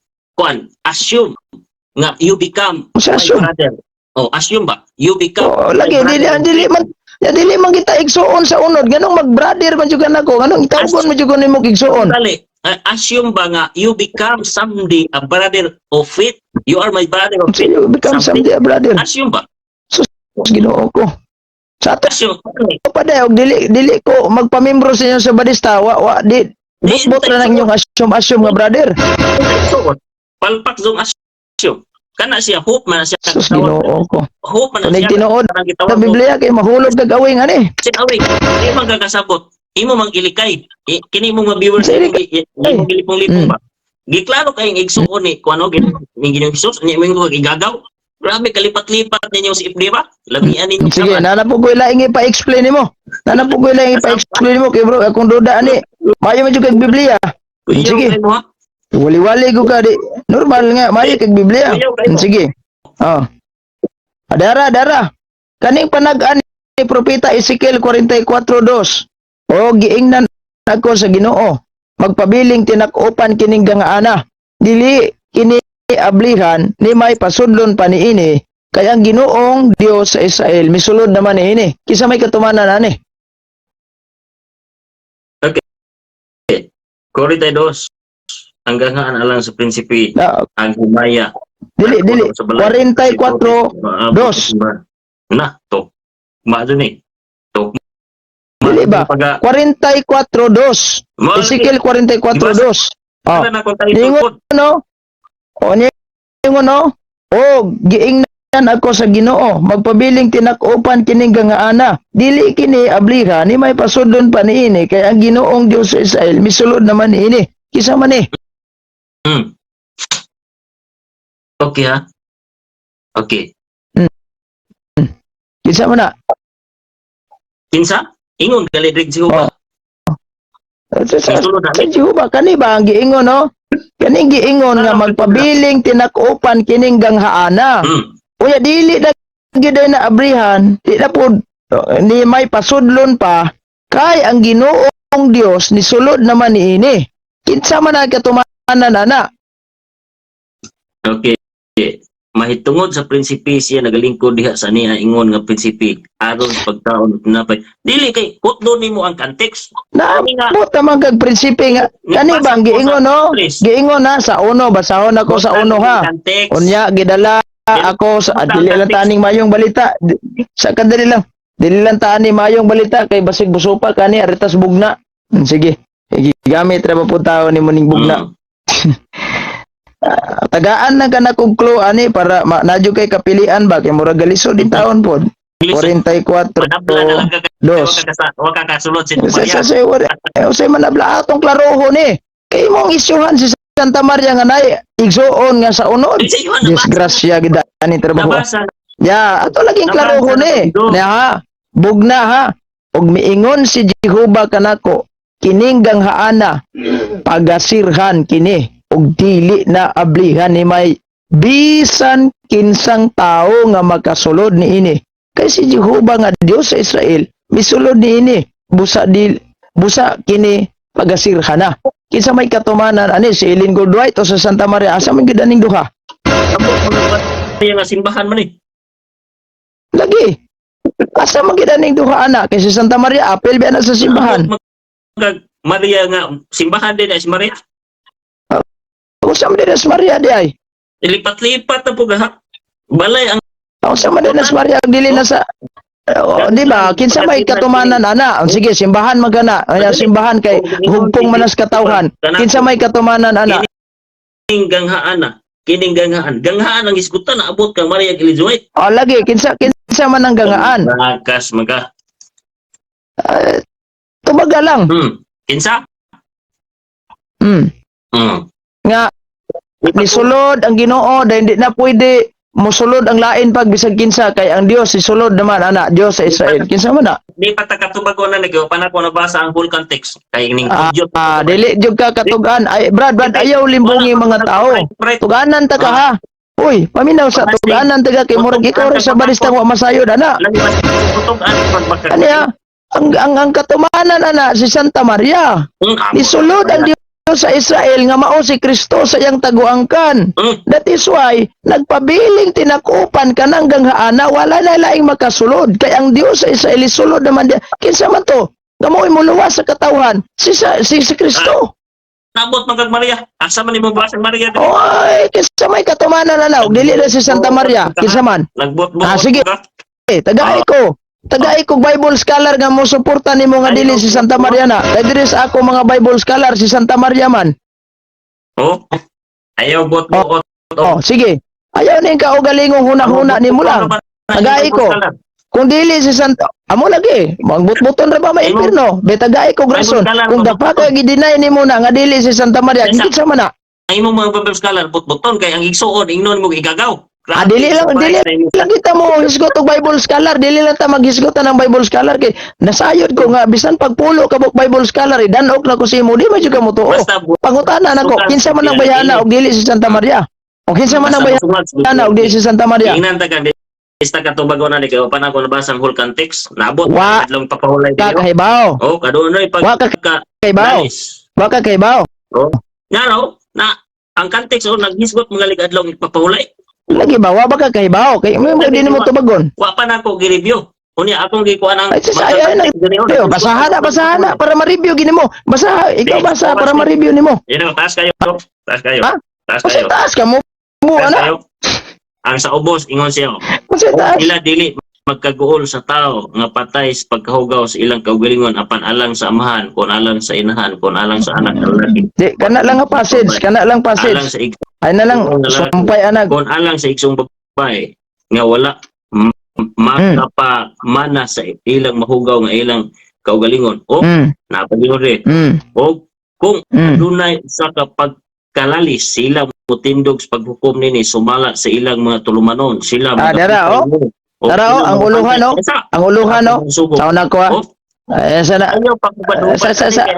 assume nga you become Sa my assume? brother. Assume ba? You become Lagi my brother. dili man kita igsuon sa unod. Ganong mag-brother man jud nako. Ganong itawgon mo jud nimo igsuon. Dali. Assume ba nga you become someday a brother of faith? You are my brother of faith. You become someday a brother. Assume ba? Ginoo ko. Sa ato Assume. pa daw dili ko magpamembro sa inyo sa balista. Bot ra nang inyong assume nga brother. Palpak zong assume. Kana siya hope man siya Sus tawag. Ginoo ko. Hope man Kunig siya. tinuod Parang sa gitawag mo. Biblia kay mahulog kag awing ani. Sit away. Di man gagasabot. Imo mang ilikay. Kini mo mga viewers Sa imo ilikay. imo gilipong-lipong Mm. ba. Giklaro kayong igsuon ni kuno ginong Jesus ni mo igagaw. Grabe kalipat-lipat ninyo si Ibni ba? Labian ninyo Sige, naman. nanapog ko ilaing ipa-explain nimo. Nanapog ko ilaing ipa-explain nimo kay bro, akong duda ani. Mayo man jud kag Biblia. Kuyaw Sige. kayo mo ha? Wali-wali ko ka di. Normal nga, mayo kag Biblia. Sige. Oh. Dara. Kaning panag-an ni propeta Ezekiel 44:2. O giingnan ako sa Ginoo. Magpabiling tinak-upan kining gangaana. Dili kini ablihan ni may pasudlon pa niini. Kaya ang Ginoong Dios sa Israel misulod naman niini. Kisa may katumanan ani. Korite dos. Hanggang nga alang sa prinsipi Na, ang humaya. dili 44 dos. Na to. Maado ni. To. Dili ba? 44:2. Ezekiel 44:2. Oh. Ano na kung tayo Ningon tungkod? no? O ningon no? O giingnan ako sa Ginoo, magpabiling tinak-upan kining gangaana. Dili kini abliha ni may pasudlon pa niini kay ang Ginoong Dios sa Israel misulod naman niini. Kisa man ni. Okay ha? Okay. Kisa man na. Kinsa? Ingon galidrig si Huba. Sa Jehova kani ba ang giingon no? Kani giingon nga magpabiling tinak-upan kining ganghaana. Uya dili na giday na abrihan, di na pod ni may pasudlon pa kay ang Ginoong Dios ni sulod naman niini. Kinsa man ang katumanan ana? Okay. Mahitungod sa prinsipi siya nagalingkod diha sa niya ingon nga prinsipi aron sa pagkaon napay. Dili kay kutdo nimo ang context. Naabot naman kag prinsipe nga kani ba ang giingon no? Giingon na sa uno basahon ako sa uno ha. Unya gidala ako sa dili lang taning mayong balita. Sa kadali lang. Dili lang tani mayong balita kay basig busupa kani aritas bugna. Sige. Gigamit ra pa pud tawo nimo ning bugna. Tagaan na ka na kong clue ani para nadyo kay kapilian ba kay murag galisod din taon pod 44 Manabla na lang ka dos wa ka kasulod si Usay manabla atong klaroho ni kay mong isyuhan si Santa Maria nga nay igsuon nga sa unod disgrasya gid ani trabaho nabasa ya ato laging klaroho ni ha bugna ha ug miingon si Jehova kanako kining ganghaana pagasirhan kini ug dili na ablihan ni may bisan kinsang tao nga makasulod niini kay si Jehova nga Dios sa Israel misulod niini busa kini pagasirhan na kinsa may katumanan ani si Ellen Goldwhite o sa Santa Maria asa man gid aning duha nga simbahan man ni lagi asa man gid aning duha ana kay si Santa Maria apel ba na sa simbahan Maria nga simbahan din si Maria. Usa man din sa Maria di ay. Lipat-lipat na po ha. Balay ang Usa man din sa Maria dili na sa di ba kinsa may katumanan ana? Sige simbahan magana. Ay simbahan kay hugpong manas katawhan. Kinsa may katumanan ana? kining ganghaan na. Kining ganghaan. Ganghaan ang isgutan na abot kang Maria Elizabeth. Oh lagi kinsa man ang gangaan. Bakas maga. Tumaga lang. Kinsa? Nga nisulod ang Ginoo dahil hindi na pwede musulod ang lain pag bisag kinsa kay ang Dios isulod naman ana Dios sa Israel kinsa man na Di pa takatubago na nagawa pa na ko nabasa ang whole context kay ning dili jud ka katugan ay Brad ayaw limbongi mga tao tuganan ta ka ha uy paminaw sa tuganan ta ka kay murag ikaw rin sa baristang wa masayod ana ano ya ang katumanan ana si Santa Maria nisulod ang Dios sa Israel nga mao si Kristo sa iyang taguangkan. That is why nagpabiling tinakupan ka ng ganghaana wala na laing makasulod kay ang Dios sa Israel isulod naman dia. Kinsa man to? Nga mo'y muluwas sa katawhan si Kristo. Nabot magag Maria. Asa man imong basang Maria? Oy, kinsa may katumanan na ug dili na si Santa Maria. Kinsa man? Nagbot sige. Tagay ko Bible scholar nga mo suporta nimo nga dili si Santa Maria na. Kay diri sa ako mga Bible scholar si Santa Maria man. Ayaw bot. Sige. Ayaw ning kaugalingong huna-huna ni mo lang. Tagay ko. Kung dili si Santo, amo lagi, magbutbuton ra ba may impirno? Betagay ko rason. Kung dapat ka gidinay nimo na nga dili si Santa Maria, gid sa mana. Ay mo mga Bible scholar but-buton kay ang igsuon ingnon mo igagaw. Dili lang kita mo hisgot og Bible scholar, dili lang ta maghisgotan ng Bible scholar kay nasayod ko nga bisan pagpulo ka Bible scholar, danog na ko si mo, di man jud ka mo tuo. Pangutana nako, kinsa man ang bayana og dili si Santa Maria? O kinsa man ang bayana og dili si Santa Maria? Ingnan ta ka Ista ka tubago na ni kayo pa na ko nabasa ang whole context nabot Wa- adlong papahulay Ka dito. kahibaw. Oh, kadunoy pag Wa ka kahibaw. Nice. Wa ka kahibaw. Oh. Nga no, na ang context o naghisgot mga adlong papahulay. Lagi ba wa ba ka kahibaw? Kay mo din mo tubagon. Wa pa na ko gi-review. Unya akong gikuan ang Ay, ay, basahan na para ma-review gini mo. Basa, ikaw basa para ma-review nimo. Yun, taas kayo. Taas kayo. Ha? Taas Kasi kayo. taas ka mo. Mo Taas ana. kayo. Ang sa ubos ingon siya. Kasi taas. Ila dili magkaguol sa tao nga patay sa pagkahugaw sa ilang kaugalingon apan alang sa amahan, kun alang sa inahan, kun alang sa anak ng lalaki. Di, kana lang nga passage, kana lang Alang passage. sa Ay na lang, sumpay anag. kun alang sa iksong babae nga wala makapamana sa ilang mahugaw nga ilang kaugalingon. O napagingon rin. O kung dunay sa kapagkalalis sila mutindog sa paghukom nini sumala sa ilang mga tulumanon sila Dara, Dara, ang uluhan, no? Ang uluhan, no? Saon ako, ha? Ay, sana.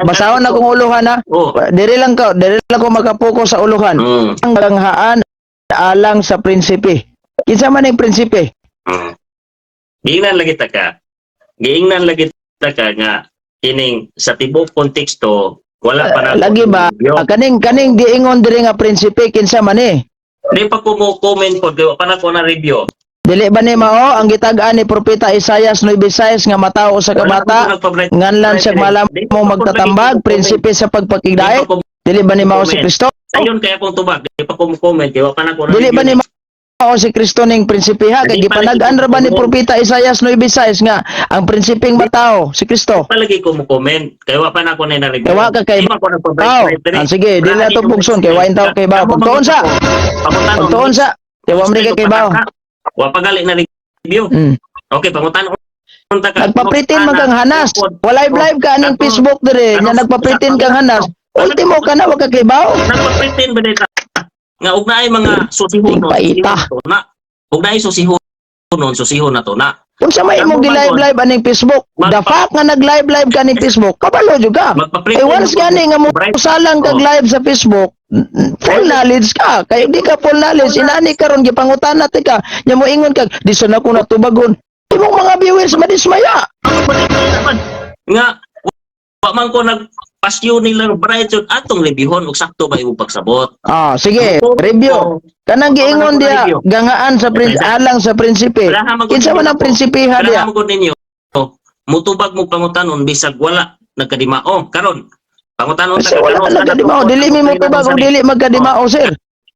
Basahon na kong uluhan, ha? Diri lang ko makapokus sa uluhan. Ang ganghaan alang sa prinsipe. Kinsa man ang prinsipe? Giingnan lagi ta ka. Giingnan lagi ta ka nga kining sa tibok konteksto wala pa na Lagi ba? Kaning diingon diri nga prinsipe kinsa man eh? Di pa ko mo comment po kay wa pa na ko na review. Dili ba ni mao ang gitag-an ni propeta Isaias 9:6 nga matao sa kabata nganlan siya malamong magtatambag prinsipe sa pagpakigdaay? Dili ba ni mao si Kristo? Sayon kaya akong tubag, di pa ko mo comment kay wa pa na ko na Dili ba ni mao si Kristo ning prinsipe ha kay gipanagan ra ba ni propeta Isaias 9:6 nga ang prinsipeng matao si Kristo? palagi ko mo comment kay wa pa na ko na review. Kay wa ka kay sige, dili na to bugson kay wa intaw kay baw. Pagtuon sa. Pagtuon sa. Kay wa man kay baw. Wa pa gali na review. Okay, pangutan unta ka. Nagpapritin man kang hanas. Walay live ka aning Facebook dire nga nagpapritin kang hanas. Ultimo ka na wag ka kay baw. Nagpapritin ba dito? Nga ugnaay mga susihonon. Na. Ugnaay susihonon, susihon na to na. Kung sa may imong gi-live aning Facebook, the fact nga nag-live ka ning Facebook, kabalo jud ka. Eh once gani nga mo salang kag live sa Facebook, full knowledge ka. Kay di ka full knowledge, inani karon gipangutan natin ka. Nya mo ingon kag di sa na ko natubagon. Imong mga viewers madismaya. Nga wa man ko nagpasyo nila bright yun atong reviewon og sakto ba imong pagsabot. Sige, review. Kanang giingon dia gangaan sa alang sa prinsipe. Kinsa man ang prinsipe ha dia? Kailangan ko ninyo. Mutubag mo pangutanon bisag wala nagkadimao karon. Pangutanon Kasi wala ka nagkadimao. Dili mi mo tubag og dili magkadimao, sir.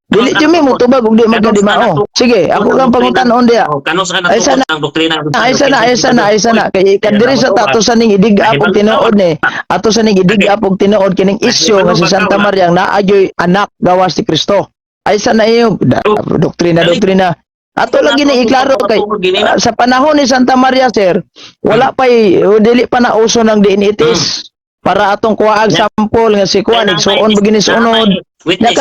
Dili mi mo tubag og dili magkadimao. Sige, ako lang pangutanon dia. Kanos ana Ay sana, ang doktrina. ay sana. Kay kadiri sa tato sa ning idig-up og tinuod ni. Ato sa ning idig-up og tinuod kining isyu nga si Santa Maria nga naayoy anak gawas ni Kristo. Ay sana iyo doktrina. Ato lang gini iklaro kay sa panahon ni Santa Maria, sir, wala pa dili pa na uso ng DNA test para atong kuwaag sample nga si kuan igsuon begini sunod. Na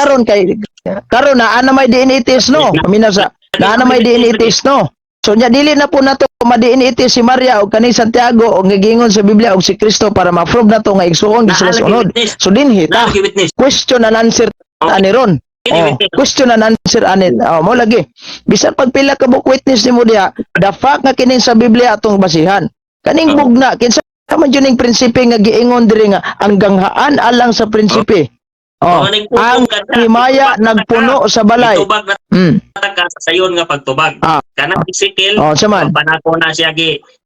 karon na ana may DNA test no. Aminaw sa na ana may DNA test no. So nya dili na po nato ma-DNA test si Maria o kaning Santiago o ngagingon sa Biblia og si Kristo para ma-prove nato nga igsuon sila sunod. So dinhi ta question and answer ani ron. Question and answer ani. Mo lagi. Bisan pagpila ka book witness nimo diha, the fact nga kining sa Biblia atong basihan. Kaning bugna kinsa man jud ning prinsipe nga giingon diri nga ang ganghaan alang sa prinsipe. Ang himaya nagpuno sa balay. Tubag na ka sa sayon nga pagtubag. Kanang isikil, panako na siya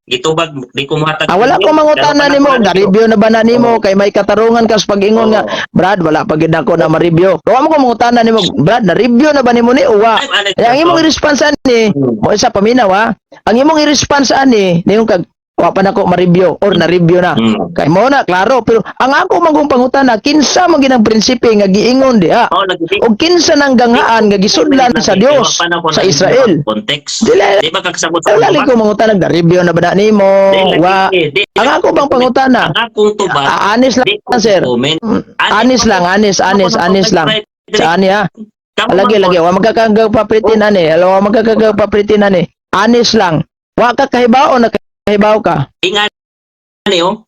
gitubag, di ko mahatag. Wala ko mangutana nimo, na-review na ba na nimo kay may katarungan ka sa pag-ingon nga, Brad, wala pa gid ako na ma-review. Wa mo ko mangutana nimo, Brad, na-review na ba nimo ni uwa? Ang imong i-response ani, mo isa paminaw ha. Ang imong i-response ani, nimo kag wa pa nako ma-review or na-review na. Kay mo na klaro, pero ang ako mangong pangutana kinsa man ginang prinsipe nga giingon diha. O kinsa nang ganghaan nga gisudlan sa Dios sa Israel. Context. Dili Di ba kakasabot sa wala ko mangutana na-review na ba na nimo? Wa ang ako bang pangutana? Ang akong tubag. Anis lang sir. Anis lang. Sa ani ha. Lagi wa magkakagaw papritin ani. Wa magkakagaw papritin ani. Anis lang. Wa ka kahibao na kahibaw ka. Ingat niyo.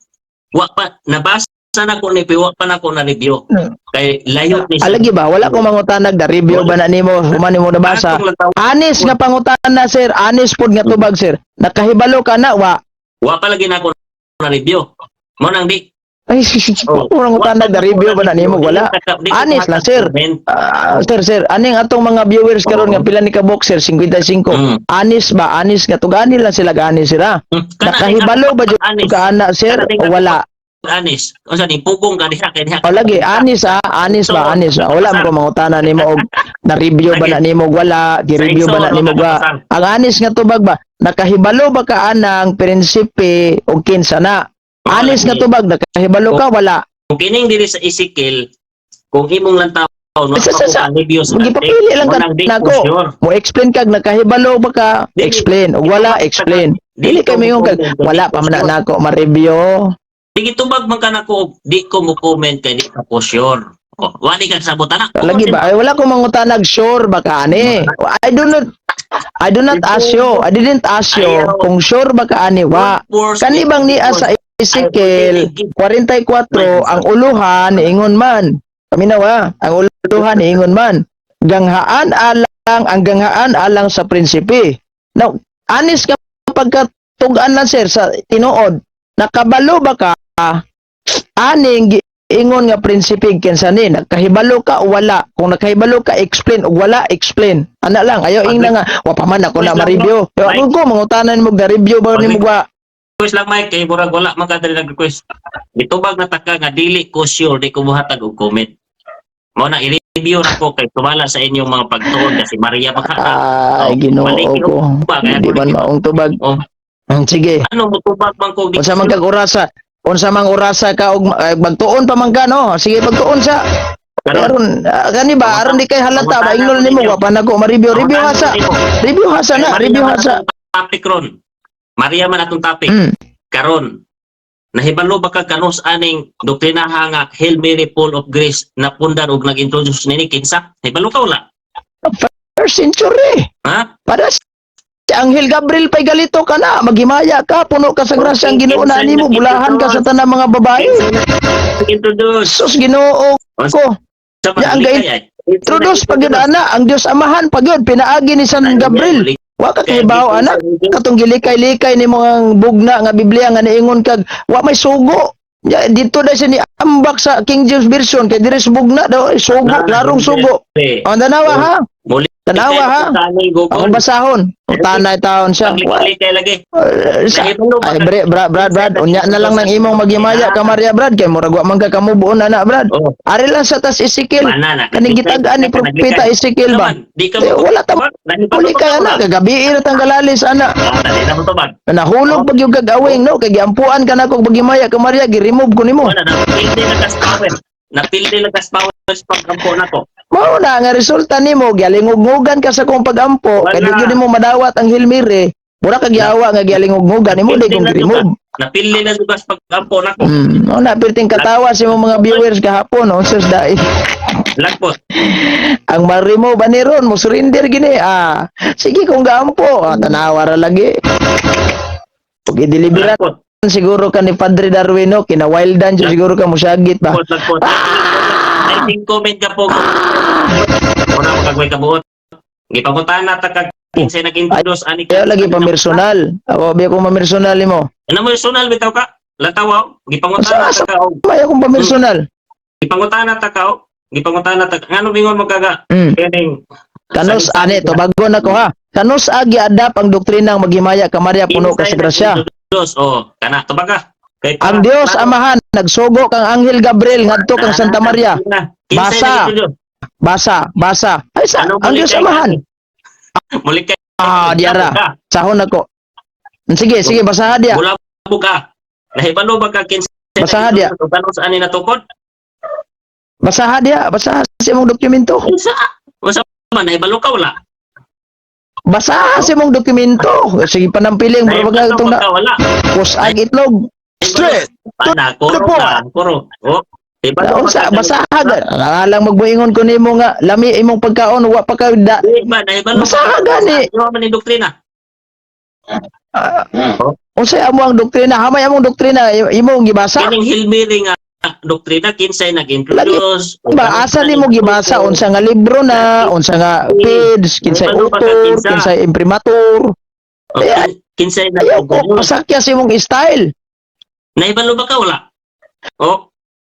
Wa pa nabasa na ko ni wa pa na ko na review. Kay layo ni Lagi ba wala ko mangutanag na review ba na nimo human nimo nabasa. Anis nga pangutana sir. Anis pod nga tubag sir. Nakahibalo ka na wa. Wa pa lagi na ko na review. Mo nang di. Ay, kurang utanag na review ba na nimo wala. Anis lang sir. Sir, aning atong mga viewers karon nga pila ni ka boxer 55. Anis ba? Anis nga tugani lang sila gani sila. Nakahibalo ba jud ka ana sir o wala? Anis. Unsa ni pugong ka diha kay diha. O lagi anis ha, anis ba? Wala mo ko mangutana nimo og na review ba na nimo wala, gi-review ba na nimo wa. Ang anis nga tubag ba? Nakahibalo ba ka anang prinsipe og kinsa na? Anis nga tubag, nakahibalo ka, wala. Kung kining diri sa Ezekiel, kung imong lang taon, review sa magipapili lang ka nako. Mo explain kag nakahibalo ba ka? Explain. O wala, explain. Dili kami yung kag, wala pa man nako ma-review. Di tubag man ka nako, di ko mo comment kay di ka po sure. Oh, wali kang sabutan ako. Lagi ba? Ay, wala ko mangutanag sure ba ka ani? I do not ask you. I didn't ask you kung sure ba ka ani wa. Kani bang ni sa Ezekiel 44 ang uluhan niingon man. Paminawa, ang uluhan niingon man. Ganghaan alang sa prinsipe. Now, anis ka pagkatugan lang sir sa tinuod. Nakabalo ba ka? Aning ingon nga prinsipe kinsa ni nakahibalo ka o wala? Kung nakahibalo ka explain o wala explain. Ana lang ayo ing nga wa pa man ako na ma-review. Pero ako ko mangutanan mo ga review ba ni mo request lang Mike kay murag wala man ka dali nag-request. Ditubag na taka nga dili ko sure di ko buhatag og comment. Mo na i-review na ko kay tumala sa inyong mga pagtuon kasi Maria Ay Ginoo ko. Di man maong tubag. Sige. Ano mo tubag man ko unsa man kag orasa? Unsa mang orasa ka og magtuon pa man ka no? Sige pagtuon sa karon kani ba aron di kay halata ba ingnon nimo wa pa nako ma-review hasa. Review hasa na, review hasa. Topic ron. Maria man atong topic. Karon nahibalo ba ka kanus aning doktrina nga Hail Mary full of grace na pundar og nag-introduce nini kinsa? Nahibalo ka wala? First century. Ha? Para si Anghel Gabriel pay galito ka na, maghimaya ka, puno ka sa grasya ang Ginoo na nimo, bulahan ka sa tanang mga babae. Introduce. Sus Ginoo ko. Ya ang introduce pag yun ana, ang Dios Amahan pag yun pinaagi ni San Gabriel. Wa ka kahibaw anak, katong gilikay-likay ni mga bugna nga Biblia nga niingon kag wa may sugo. Ya, dito dahil siya ni ambak sa King James Version kay diri sa bugna daw sugo, klarong sugo. Ang tanawa ha. Tanawa ha. Ang basahon. Tanay taon siya. Likay lagi. Ay Brad, unya na lang nang imong maghimaya ka Maria Brad kay murag wa man ka kamubuon ana Brad. Ari lang sa tas Ezekiel. Kaning gitagaan ni propeta Ezekiel ba? Wala ta. Uli kay ana kagabi ra tang galalis ana. Nahulog pag yung gagawing no kay giampuan ka nako maghimaya ka Maria gi-remove ko nimo. Napildi lang kas power sa pag-ampo nako. Mao na nga resulta nimo gialingog-ngugan ka sa kong pag-ampo kay di gyud nimo madawat ang Hilmire. Mura kag giawa nga gialingog-ngugan nimo di kong remove. Napildi lang dugas pag-ampo nako. Mao na perting katawa sa mga viewers kahapon no sus dai. Lagpot. Ang ma-remove ani ron mo surrender gini sige kung gaampo tanawa ra lagi. Pag i-deliveran siguro ka ni Padre Darwino kinawildan siguro ka mosyagit ba. I think comment ka po. Wala magagawin ka buot. Gipangutan na ta kag kinsa nag-introduce ani ka. Lagi pa personal. Ako biya ko ma-personal mo. Ano mo personal bitaw ka? Lataw gipangutan na ta ka. May akong pa-personal. Gipangutan na ta ka. Gipangutan na ta. Ngano bingon magaga? Kening kanos ani to bago na ko ha. Kanos agi adap ang doktrinang maghimaya ka Maria puno ka sa grasya. Kana to baga. Ang Dios Amahan nagsugo kang Anghel Gabriel ngadto kang Santa Maria. Basa. Ay sa ang Dios Amahan. Mulik kay diara. Sahon ako. Sige basaha dia. ka. Nahibalo ba ka kinsa? Basahan dia. Tanong sa ani natukod? Basaha dia, basaha sa imong dokumento. Kinsa? Masa man nahibalo ka wala? Basaha sa imong dokumento. Sige panampiling mura Nahibalo itong ba na ka wala? kusag itlog. Straight. Pana kuro ka, kuro. Oh. Nahibalo ba Unsa ka? basaha lang magbuingon ko nimo nga lami imong pagkaon wa pa ka da. Di ba nahibalo Basaha ka? gani. Ano man ni doktrina? Unsa amo ang doktrina? Hamay among doktrina imong gibasa? Kining hilmiri nga doktrina kinsay nag-introduce. Ba asa nimo gibasa unsa nga libro na, unsa nga page, kinsay author, kinsay imprimatur. Kinsay Ayaw ko nag-introduce. pasakya sa imong style. Nahibalo ba ka wala? Oh,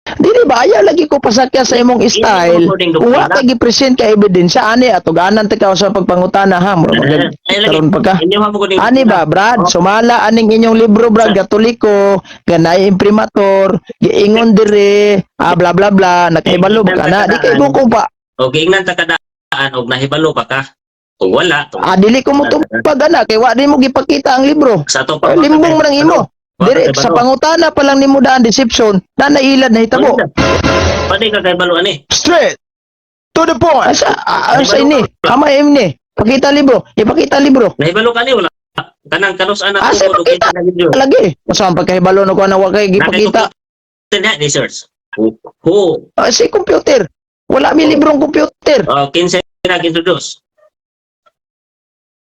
Dili ba ayaw lagi ko pasakya sa imong style. Kung wa kay gi-present ka ebidensya ani atog anan te ka sa pagpangutana ha, mura magag karon pa ka. Inyo mo ko ning Ani ba, Brad? Sumala aning inyong libro, Brad, Katoliko, ganay imprimatur, giingon dire, bla bla bla, nakahibalo ba ka na? Di kay ko pa. Okay, ingnan ta kadaan og nahibalo ba ka? Kung wala, Dili ko mo tupag ana kay wa di mo gipakita ang libro. sa to Limbong man ang imo. Dire sa pangutana pa lang nimo daan deception, na nailad na hitabo. Pwede ka kay balo ani. Straight to the point. Asa ini? Kamay ini. Pakita libro. Ipakita libro. Nahibalo ka ni wala. Kanang kanus anak Asa ko pakita? kita na video. Lagi. Masama pagkahibalo na ko na wa kay gipakita. Internet research. Ho. Si computer. Wala mi librong computer. Kinsay nag-introduce.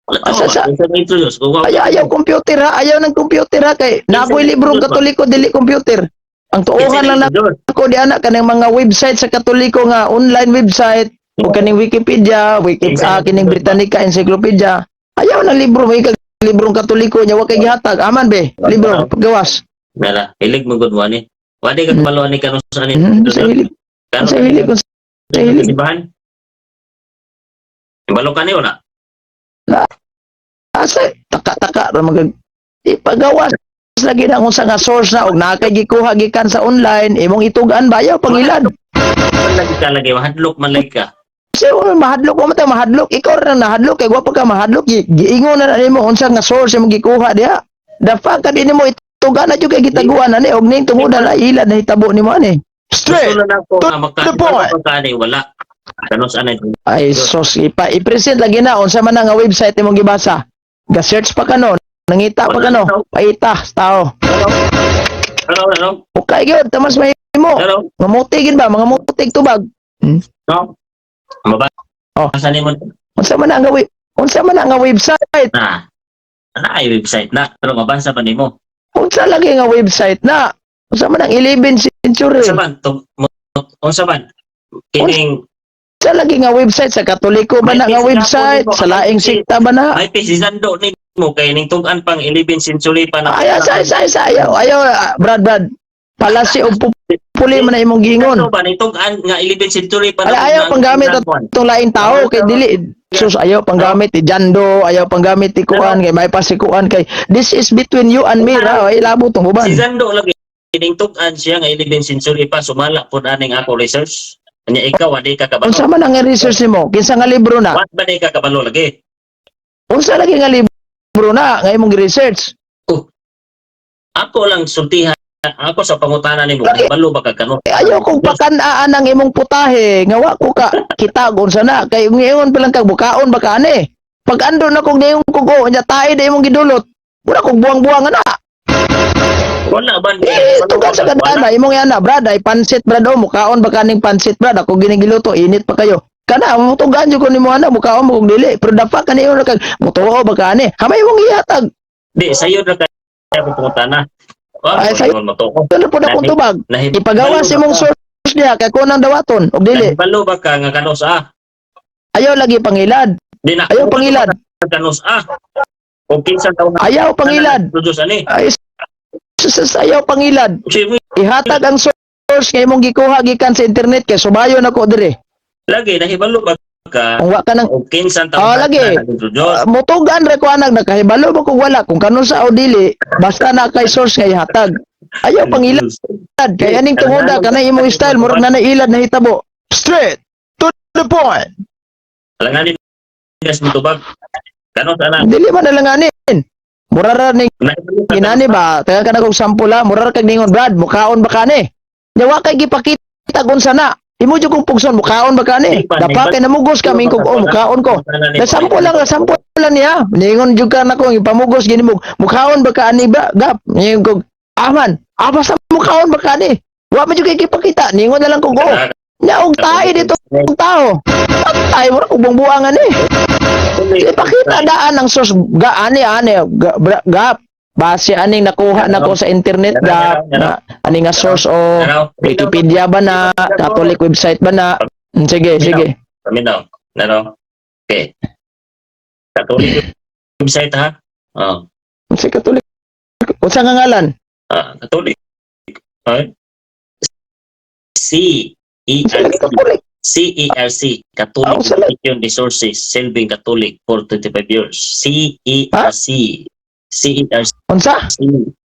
Asa- Introduce. Ayaw computer ha. Ayaw ng computer ha. Kay nakoy librong Katoliko dili computer. Ang tuuhan lang na ako di anak kanang mga website sa Katoliko nga online website o kaning Wikipedia, kining Britannica Encyclopedia. Ayaw ng libro may librong Katoliko nya wa kay gihatag. Aman be, libro paggawas. Mela, hilig mo gud mo ani. Wadi ka balo ani kanus ani. Sa hilig. Kanus Sa hilig ko sa hilig. Sibahan. Balo ka ni wala. Asa taka-taka ra mag ipagawas lagi na unsa nga source na og nakay gikuha gikan sa online imong itugan bayaw pangilad. Lagi ka lagi mahadlok man lagi ka. So mahadlok mo ta mahadlok ikaw ra nahadlok kay wa pa ka mahadlok giingon na nimo unsa nga source imong gikuha diha. Dafa ka din mo itugan na jud kay gitaguan ani og ning tumudan na ilad na hitabo nimo ani. Straight. Gusto na ako nga the point. magkakani wala. Kanus ani. Ay sos i-present lagi na unsa man nga website imong gibasa. Ga-search pa ka no, nangita pa ka no, paita tao. Hello. Okay gyud tamas may mo. Hello. Mga mutigin ba? Mga mutig tubag. No. Maba. Oh. Asa ni mo? Unsa man nga website? Na. Ana ay website na. Pero mabasa pa nimo. Unsa lagi nga website na? Unsa man ang 11th century? Unsa man unsa man? Kining Unsa lagi nga website sa Katoliko ba na nga website? Sa laing sikta ba na? ay pisisando ni mo kay ning tug-an pang 11th century pa na. Ay, ayaw, Brad. Palasi o puli man na imong gingon. Ano ba ning tug-an nga 11th century pa Ala, ayaw panggamit atong laing tao kay dili sus ayaw panggamit ti jando, ayaw panggamit ti kuan kay may pasikuan kay this is between you and me ra ay labo tong uban. Si Zando lagi ning tug-an siya nga 11th century pa sumala pud aning ako research. Anya ikaw adi ka kabalo. Unsa man ang research nimo? Kinsa nga libro na? What ba di ka kabalo lagi? Unsa lagi nga libro na nga imong research? Ako lang sultihan ako sa pangutana nimo Lagi. kabalo ba ka kano? Ayaw kong pakanaan ang imong putahe nga wa ko ka kita unsa na kay ngayon pa lang kag bukaon baka ani. Pag andon na kog niyong kugo nya tae na imong gidulot. Wala kog buang-buang na. Wala ba? Tugan sa kadana imong yana brad ay pansit brad o mukaon baka ning pansit brad ako ginigiluto init pa kayo. Kana mo tugan jud ko nimo ana mukaon mo kog dili pero dapat kaniyo na kag mutuo baka ani. Hamay imong ihatag. Di sayo na kay ako pangutana. Ay, sayo. mo to ko. Ano po na kung tubag? Ipagawas imong source niya kay kunang dawaton og dili. Balo ba ka nga kanos Ayaw lagi pangilad. Di na. Ayaw pangilad. Kanos O kinsa taon na. Ayaw pangilad. Produce ani. Ay ayaw pangilad. Sige, Ihatag ang source nga imong gikuha gikan sa internet kay subayon ako dire. lagi nahibalo ba ka Kung wa ka nang o kinsa taon lagi. Mutugan ra ko anag nakahibalo ba kung wala kung kanon sa o dili basta na kay source nga ihatag. Ayaw pangilad kay aning tungoda kanay imong style murag na nailad na hitabo. Straight to the point. Alanganin gas mo tubag. Kanos ana. Dili man nalanganin. Murara ni ginani ba? Taga ka na kong sampula, murara kag ningon Brad, mukaon ba kani? Yawa kay gipakita kun sana. Imo jud kong pugson mukaon ba kani? Dapa kay namugos kami kog mukaon ko. Nasampo lang niya. Ningon jud ka nako ipamugos gini mo. Mukaon ba ka ani ba? Gap. Ningon kog aman. Apa sa mukaon ba kani? Wa man jud kay gipakita. Ningon na lang kog Naog tayo dito ang tao. Tayo mo kung buwangan eh. Ipakita daan ang sos ani gap. Base aning nakuha nako sa internet gap na ani nga source o Wikipedia ba na Catholic website ba na. Sige. Paminaw. Naro. Okay. Catholic website ha? Oh. Si Catholic. Unsa nga ngalan? Catholic. Catholic. CERC, Catholic Education Resources, Serving Catholic for 25 years. CERC. CERC. Unsa?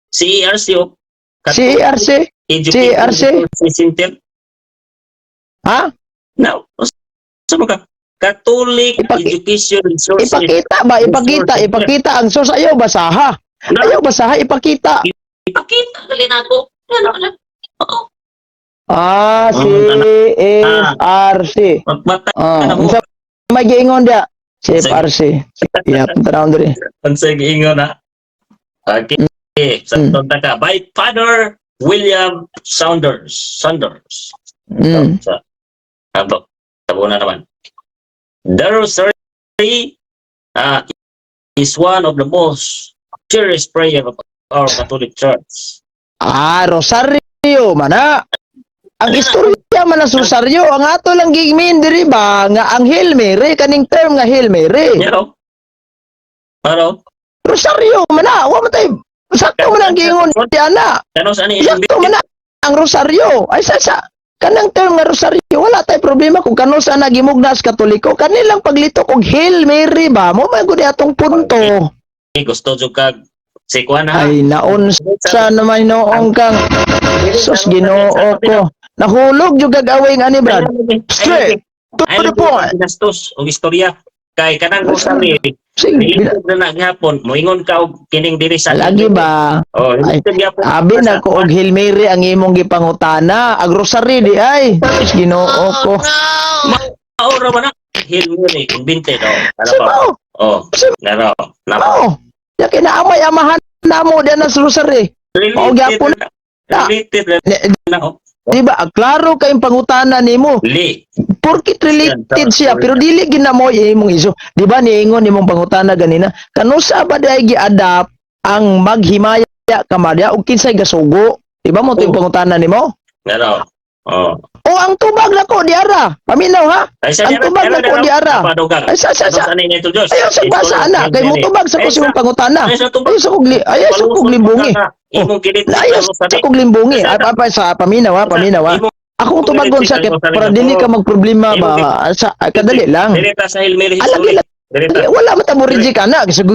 CERC o CERC? Education Resources Center. Ha? No. Sa mga Catholic Education Resources. Ipakita ang source. Ayaw basaha. Ipakita. Ipakita kalin ako. Ano? Oo. CERC. Unsa may giingon dia? CERC. Iya, tanaw diri. Unsa giingon na? Okay. Sa ka by Father William Saunders. Tabo na naman. The Rosary is one of the most cherished prayer of our Catholic Church. Rosario mana. Ang istorya man sa Rosario, ang ato lang gigmin diri ba nga ang Hail Mary kaning term nga Hail Mary. Ano? Rosario mana, wa man tay sakto man ang giingon di ana. Sakto man ang Rosario. Ay sa kanang term nga Rosario, wala tay problema kung kano sa nagimugnas Katoliko. Kanilang paglitok og Hail Mary ba, mo man gud atong punto. Gusto jud kag si Kuan ha. Ay naon sa naman noong kang sus Ginoo ko. Nahulog jud kag away nga ni Brad. Straight to the point. Ginastos og istorya kay kanang Rosary. Nilipod na gihapon, moingon ka og kining diri sa lagi ba? Abi na ko og Hail Mary ang imong gipangutana, ag Rosary di ay. Ginoo ko. Maura man Hail Mary kung 20 daw. Ano ba? Naro. Ya kinaamay amahan namo diyan sa Rosary. O gyapon na. Di ba? Klaro kayong pangutana nimo. Porkit related siya, pero dili ginamo imong iso. Di ba niingon imong pangutana ganina? Kano sa ba day gi-adapt ang maghimaya kamadya o kinsay gasugo? Di ba mo ito yung pangutana nimo? Ano? O ang tubag na ko di ara. Paminaw ha? Ang tubag na ko di ara. Ay sa. Ayaw sa basa na. Kay mo tubag sa kusong pangutana. Ayaw sa kog limbungi. Ayaw sa kog limbungi. Ay sa paminaw ha. Ako tubagon sa para dili ka magproblema ba. Kadali lang. Alagi lang. Wala man tamo reject ana kasi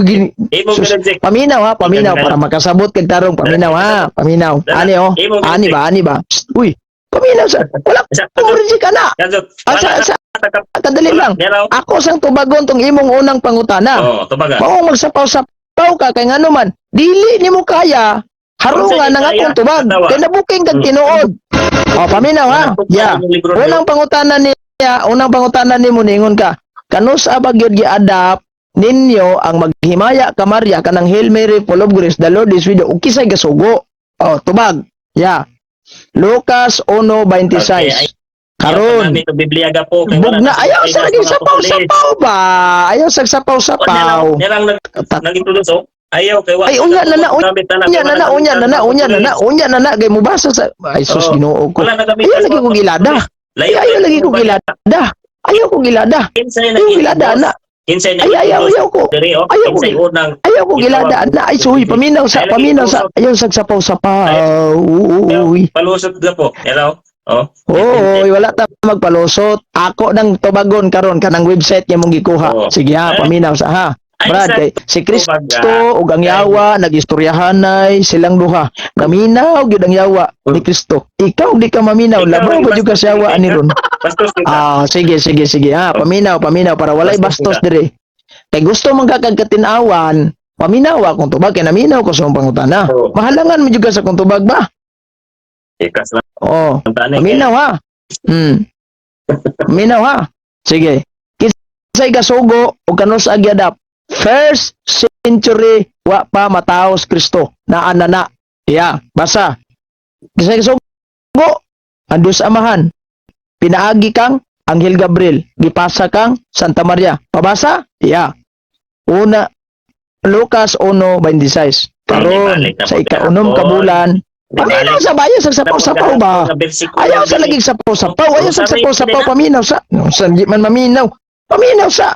paminaw para makasabot kag tarong paminaw ha. Ani ba? Uy. Paminaw sa wala tamo reject ana. Kadali lang. Ako sang tubagon tong imong unang pangutana. Mao magsapaw-sapaw ka kay ngano man dili nimo kaya harungan ang akong tubag kay nabuking kag tinuod. Paminaw ha. Yeah. Unang pangutana nimo ningon ka. Kano sa bagyod gi-adapt ninyo ang maghimaya ka Maria kanang Hail Mary full of grace the Lord is with you ug kisay gasugo. Tubag. Yeah. Lucas 1:26. Karon. Bugna ayaw sa lagi sapaw-sapaw ba? Ayaw sa sapaw-sapaw. Ayaw kay wa. Ay unya na kay mubasa sa ay sus Ginoo ko. Ayaw lagi ko gilada. Ayaw ko gilada na. Ayaw ko gilada na. Ay suhi paminaw sa ayaw sa sapaw-sapaw. Uy. Palusot na po. Hello. Wala ta magpalusot. Ako nang tubagon karon kanang website nga mong gikuha. Sige ha, paminaw sa ha. Brad, si Kristo ug ang Yawa nagistoryahanay silang duha. Naminaw gyud ang Yawa ni Kristo. Ikaw di ka maminaw, labaw ba jud ka sa Yawa ani ron? Sige ha, paminaw para walay bastos dire. Kay gusto man ka kag katinawan, paminaw akong tubag kay naminaw ko sa akong pangutana. Oo. Mahalangan mo juga sa akong tubag ba? Ikas lang. Oh, Ang tani, paminaw ha. Paminaw ha. Sige. Kisay kasugo o kanus agyadap. First century wa pa mataos Kristo na anana. Yeah, basa. Kisay kasugo andus amahan. Pinaagi kang Anghel Gabriel, gipasa kang Santa Maria. Pabasa? Yeah. Una, Lucas 1:26. Karon sa ika-unom ka bulan, paminaw sa bayan sa sapaw-sapaw ba? Ayaw sa laging sapaw-sapaw, ayaw sa sapaw-sapaw, paminaw sa. Sa di man maminaw. Paminaw sa.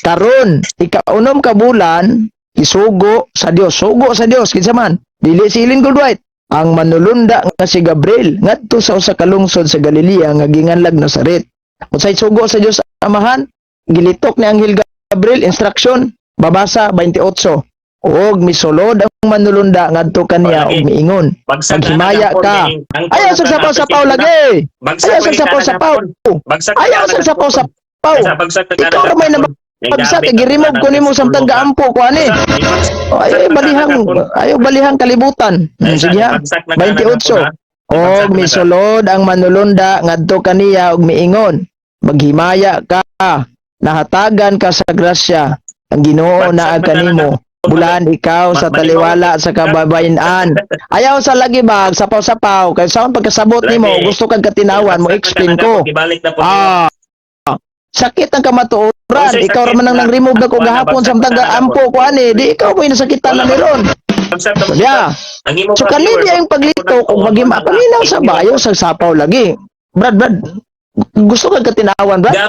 Karon, ika-unom ka bulan, isugo sa Dios. Sugo sa Dios kinsa man. Dili si Ellen Goldwhite. Ang manulunda nga si Gabriel ngadto sa usa ka lungsod sa Galilea nga ginganlag Nazaret. Unsay sugo sa Dios Amahan, gilitok ni Anghel Gabriel instruction babasa 28. Og misulod ang manulunda ngadto kaniya og miingon. Paghimaya ka. Ayaw sa sapaw-sapaw lagi. Ayaw sa sapaw-sapaw. Ayaw sa sapaw-sapaw. Ikaw ra may Pagsa kagiremove ko nimo samtang gaampo ko ani. Ayaw balihang kalibutan. Sige ha. 28. Og misulod ang manulunda ngadto kaniya og miingon. Maghimaya ka. Nahatagan ka sa grasya. Ang Ginoo naa kanimo. Bulan ikaw sa taliwala sa kababayan. Ayaw sa lagi ba sapaw-sapaw kay saon pagkasabot nimo gusto kag katinawan mo explain ko. Sakit ang kamatuoran. Ikaw raman nang remove na ko gahapon samtang gaampo ko ani. Di ikaw mo nasakitan na niron. Yeah. So kanina yung paglito kung maging paminaw sa bayo sa sapaw lagi. Brad. Gusto kag katinawan, Brad?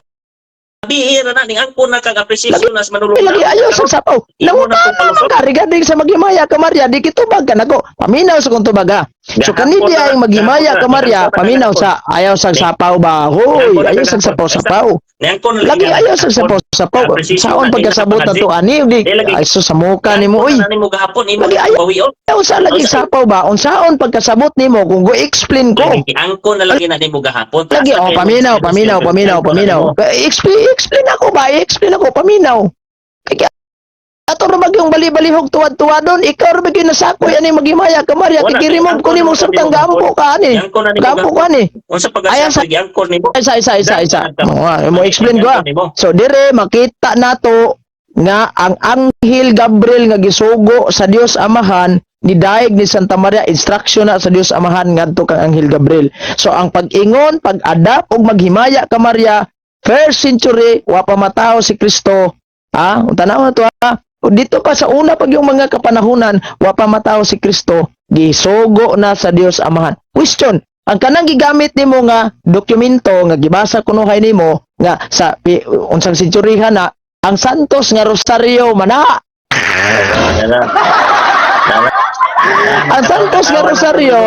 Bihira na ning angko na kag appreciation nas manulong. Lagi ayaw sa sapaw. Nangutana ka regarding sa maghimaya ka Maria, di kitubag ka nako. Paminaw sa kung tubaga. So kanina yung maghimaya ka Maria, paminaw sa ayaw sa sapaw ba? Hoy, ayaw sa sapaw-sapaw. Lagi ayaw sa sapaw-sapaw. Saon pagkasabot na to ani di ay sa muka nimo uy. Lagi ayaw sa lagi sapaw ba? Unsaon pagkasabot nimo kung go explain ko. Angko na lagi na nimo gahapon. Lagi paminaw. Explain ako ba? Explain ako paminaw. Kaya ato ra yung bali-balihog tuwad-tuwadon, ikaw ra gyud nasako yan ni maghimaya ka Maria, kikiremove ko nimo samtang gampo ka ani. Gampo ko ani. Unsa pag-asa angko nimo? Isa. Mo explain ko. So dire makita nato nga ang Anghel Gabriel nga gisugo sa Dios Amahan ni daig ni Santa Maria instruction na sa Dios Amahan ngadto kang Anghel Gabriel. So ang pag-ingon, pag-adapt og maghimaya ka Maria, first century wa pa matao si Kristo. Tanaw to ha. Dito pa sa una pag yung mga kapanahunan wa pa matao si Kristo, gisugo na sa Dios Amahan. Question, ang kanang gigamit nimo nga dokumento nga gibasa kunuhay nimo nga sa unsang senturyhan na ang Santos nga Rosario mana. Ang Santos nga Rosario,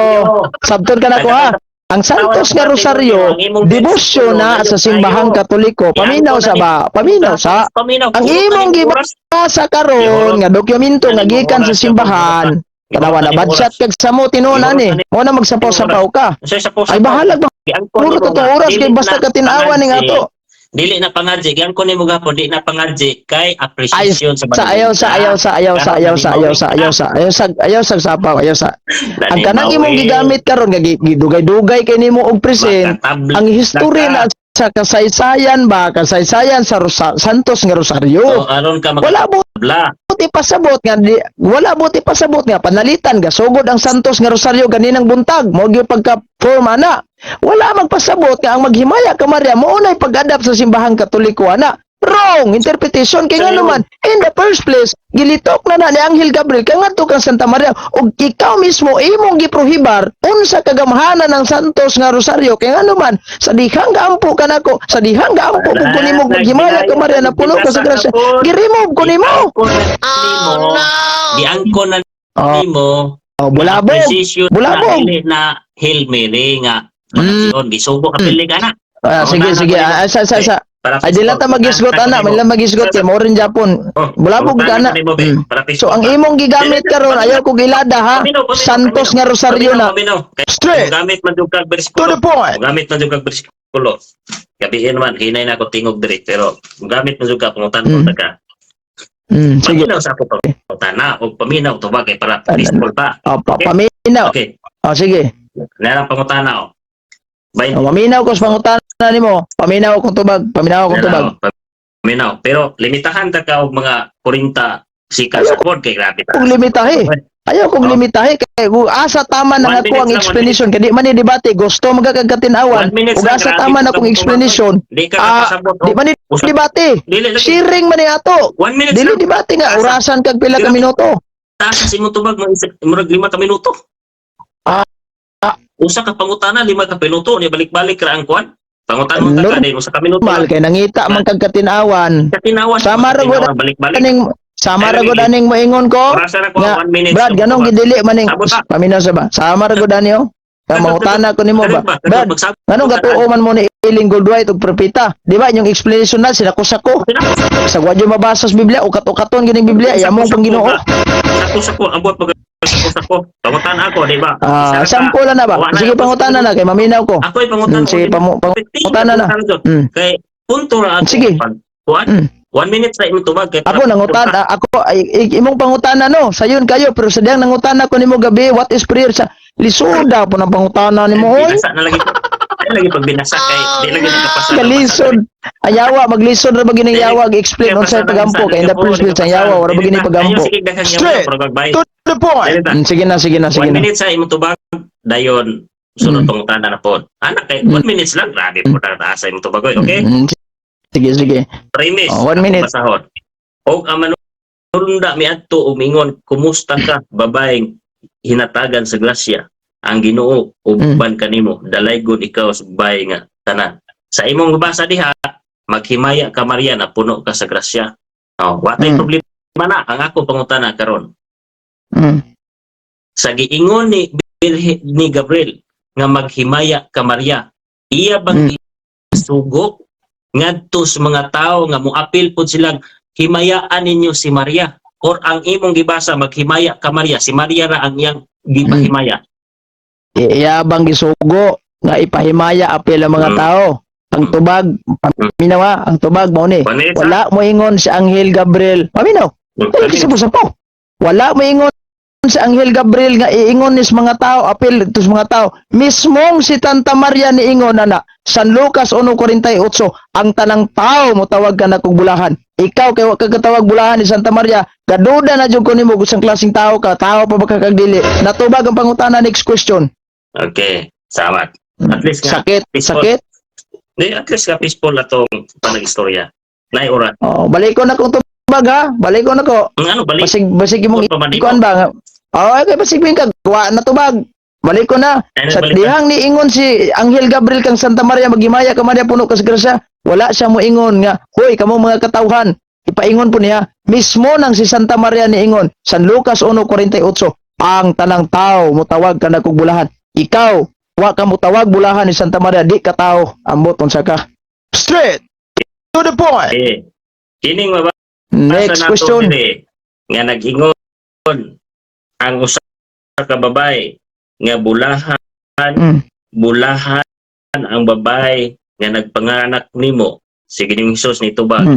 sabton ka na ko ha. Ang Santos nga Rosario, debosyo na sa simbahang Katoliko. Paminaw sa ba? Paminaw sa. Ang imong gibasa karon nga dokumento nga gikan sa simbahan. Tanawa na badshot kag samo tinunan ni. Mo na magsapaw-sapaw ka. Ay bahala ba? Puro totoo oras kay basta ka tinawan ning ato. Dili na pangadji, yang ko nimo gapon di na pangadji kay appreciation sa ayaw sa sapaw. Ang kanang imong gigamit karon nga gidugay-dugay kay nimo og present. Ang history na sa kasaysayan sa Santos nga Rosario. Aron ka wala buti pasabot nga panalitan gasugod ang Santos nga Rosario ganinang buntag mo gyud pagka form ana. Wala magpasabot nga ang maghimaya ka Maria mo unay pag-adapt sa simbahang Katoliko ana. Wrong interpretation kay nga naman in the first place gilitok na ni Anghel Gabriel kay ngadto kang Santa Maria ug ikaw mismo imong giprohibar unsa kagamhanan ng Santos nga Rosario kay nga naman sa dihang gaampo kanako sa dihang gaampo kung kunimo maghimaya ka Maria na puno ka sa grasya gi-remove ko nimo. Giangko na nimo. Bulabog na Hail Mary nga gisugo ka pili ka na. Sige sa ay dila ta magisgot ana man lang magisgot kay mo rin Japon bulabog ka na. So ang imong gigamit karon ayaw ko gilada ha. Santos nga Rosario na straight gamit man jud kag bersikulo gabihin man hinay na ako tingog diri pero gamit man jud ka pangutan ko taga Sige. Paminaw sa ako pangutana o paminaw tubag kay para peaceful pa. Okay. Paminaw. Okay. Sige. Narang pangutana o. Bay, Maminaw ko sa pangutana nimo. Paminaw akong tubag. Paminaw akong tubag. paminaw. Pero limitahan ka og mga 40 sikat sa board kay grabe ta. Kung limitahe. Ayaw kong limitahe kay asa tama na 1 ako ang minute lang, explanation kay di man ni debate gusto magkakatinawan 1 minute ug lang, asa grabe tama na ka akong kung explanation Di ka ah, kapasabot. di man ni Usap. debate Dili lagi. sharing man ni ato 1 minute dili lang. debate nga Asa? orasan kag pila ka Grabe. minuto Taas sa imong tubag murag 5 ka minuto. Ah, Usa ka pangutana 5 ka minuto ni balik-balik ra ang kwan. Pangutana mo ta ka din usa ka minuto. mal kay nangita man kag katinawan Katinawan. Sama ra gud balik-balik. kaning sama ra gud aning moingon ko Orasan ako nga 1 minute. Brad ganong gidili maning Sabot ta. paminaw sa ba sama ra gud ani oh mangutana ko nimo ba Brad ganong gatuo man mo ni iling goldway ug propeta di ba yung explanation na sinakusako sa wadyo mabasa sa Biblia ukat-ukaton gining Biblia yamong Pangginoo Sako abot pag sako. Pangutan ako, di ba? sample na ba sige pangutana na kay maminaw ko Ako ay pangutan sige pangutana na Kay punto ra ako. Sige. Kuan? 1 minute sa imong tubag kay ako nangutan ako imong pangutana no sayon kayo pero sadang nangutana ko nimo gabi what is prayer sa lisuda po ng pangutana nimo oy Binasa na lagi to. Ay lagi pag binasa kay di lagi nakapasa. Galisod. Ayawa, maglisod ra ba gining yawa gi-explain unsay pagampo kay in the first place ang yawa wala ba gining pagampo. Straight. To the point. Sige na. 1 minute sa imong tubag dayon sunod pangutana na pod. Anak kay 1 minutes lang grabe po taas sa imong tubag oy, okay? Sige. Premise. 1 minute. Basahon. Og ang manunda miadto og mingon kumusta ka babaeng hinatagan sa grasya ang Ginoo uban kanimo dalaygon ikaw sa babae nga tanan. Sa imong basa diha maghimaya ka Maria na puno ka sa grasya. Oh, watay problema na ang ako pangutana karon. Sa giingon ni Gabriel nga maghimaya ka Maria, iya bang sugo ngadto sa mga tao nga moapil pud silang himayaan ninyo si Maria or ang imong gibasa maghimaya ka Maria si Maria ra ang iyang gipahimaya. Iyabang gisugo nga ipahimaya apil ang mga tao. Ang tubag, paminawa, ang tubag mo ni. Wala mo ingon si Anghel Gabriel. Paminaw. Dili kisipo-sapo. Wala mo ingon si Anghel Gabriel nga iingon nis mga tao, apil tus mga tao. Mismong si Santa Maria ni ingon na San Lucas 1:48, ang tanang tao mo tawag ka na kog bulahan. Ikaw kay wa ka katawag bulahan ni Santa Maria, gaduda na jud ko nimo gusang klaseng tao ka, tao pa ba ka kagdili. Natubag ang pangutana next question. Okay, salamat. At least nga, Sakit. Di, at least nga peaceful na itong panag-istorya. Nay oras. Oh, balik ko na kung tubag ha. Balik ko na ko. Ano, balik? Basig imong ikuan ba? Oh, okay, basig ka. Kuha na tubag. Balik ko na. Sa dihang ni ingon si Anghel Gabriel kang Santa Maria maghimaya ka Maria puno ka sa grasya. Wala siya mo ingon nga, hoy, kamo mga katawhan. Ipaingon po niya. Mismo nang si Santa Maria ni ingon. San Lucas 1:48. Ang tanang tao mutawag ka na kog bulahan. Ikaw, wa ka mutawag bulahan ni Santa Maria, di ka tao. Ambot unsa ka. Straight to the point. Okay. Kining mabasa Next na question. Nga nag-ingon ang usa ka babae nga bulahan ang babae nga nagpanganak nimo si Ginoong Hesus ni tubag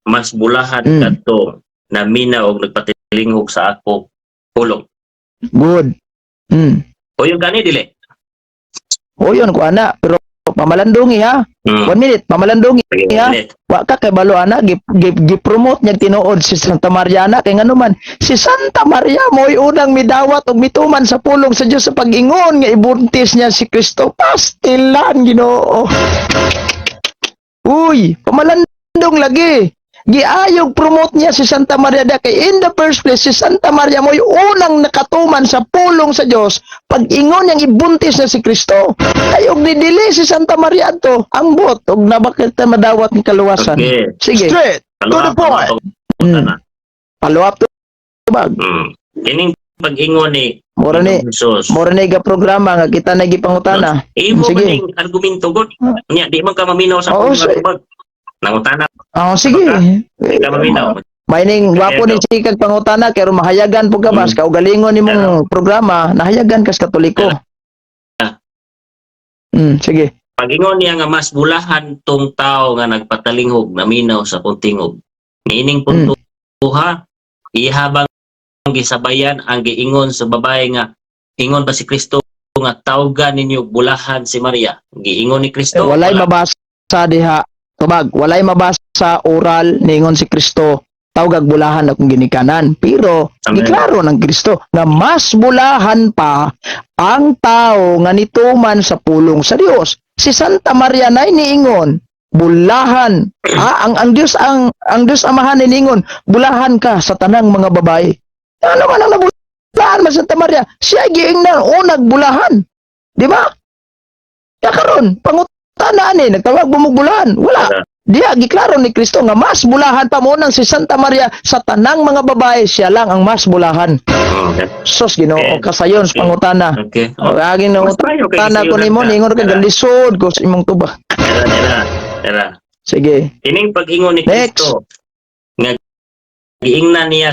mas bulahan kadto na mina og nagpatilinghog sa ako pulong. Good. O yung gani dili. O yun ko ana, pero pamalandungi ha. 1 minute, pamalandungi ha. Wa ka kay balo ana gi-promote niya tinuod si Santa Maria ana kay nganuman si Santa Maria mo'y unang midawat og mituman sa pulong sa Dios sa pag-ingon nga ibuntis niya si Kristo. Pastilan Ginoo. Uy, pamalandong lagi. Giayog promote niya si Santa Maria da kay in the first place si Santa Maria mo'y unang nakatuman sa pulong sa Dios pag-ingon niyang ibuntis na si Kristo. Ayog didili si Santa Maria to ambot og nabakit ta madawat ni kaluwasan. Okay. Sige. Straight to the point. Follow up to bag. Kining pag-ingon ni Mora ni Hesus. mora ni ga programa nga kita nagipangutana. Imo Sige. maning argumento god. Nya di man ka maminaw sa Oo, tubag. Nangutana Oh, sige. di ka maminaw. Mining wapo ni sikag pangutana kay mahayagan pug ka bas kaugalingon nimong programa, nahayagan kas Katoliko. Sige. Pag-ingon niya nga mas bulahan tong tao nga nagpatalinghog naminaw sa kuntingog. Meaning punto ha ihabang gisabayan ang giingon sa babae nga ingon ba si Kristo nga tawgan ninyo bulahan si Maria. Giingon ni Kristo. Walay wala. mabasa diha. Tubag, walay mabasa oral ningon si Kristo. Tawgag bulahan akong ginikanan. Pero, Amen. giklaro ng Kristo na mas bulahan pa ang tao nga nituman sa pulong sa Dios. Si Santa Maria na niingon, bulahan. Ang Dios ang Dios amahan niingon, bulahan ka sa tanang mga babae. Ano man ang nabulahan man Santa Maria? Siya giingnan o nagbulahan. Di ba? Ya karon, pangutana ni nagtawag bumugbulahan. Wala. Diya giklaro ni Kristo nga mas bulahan pa mo nang si Santa Maria sa tanang mga babae, siya lang ang mas bulahan. Okay. Sos Ginoo kasayon sa pangutana. Okay. O aging na Mas tayo kay utana ko Gisela nimo ka. ningon ka Tara. galisod ko sa imong tuba. Tara. Sige. Ining pag-ingon ni Next. Kristo nga giingnan niya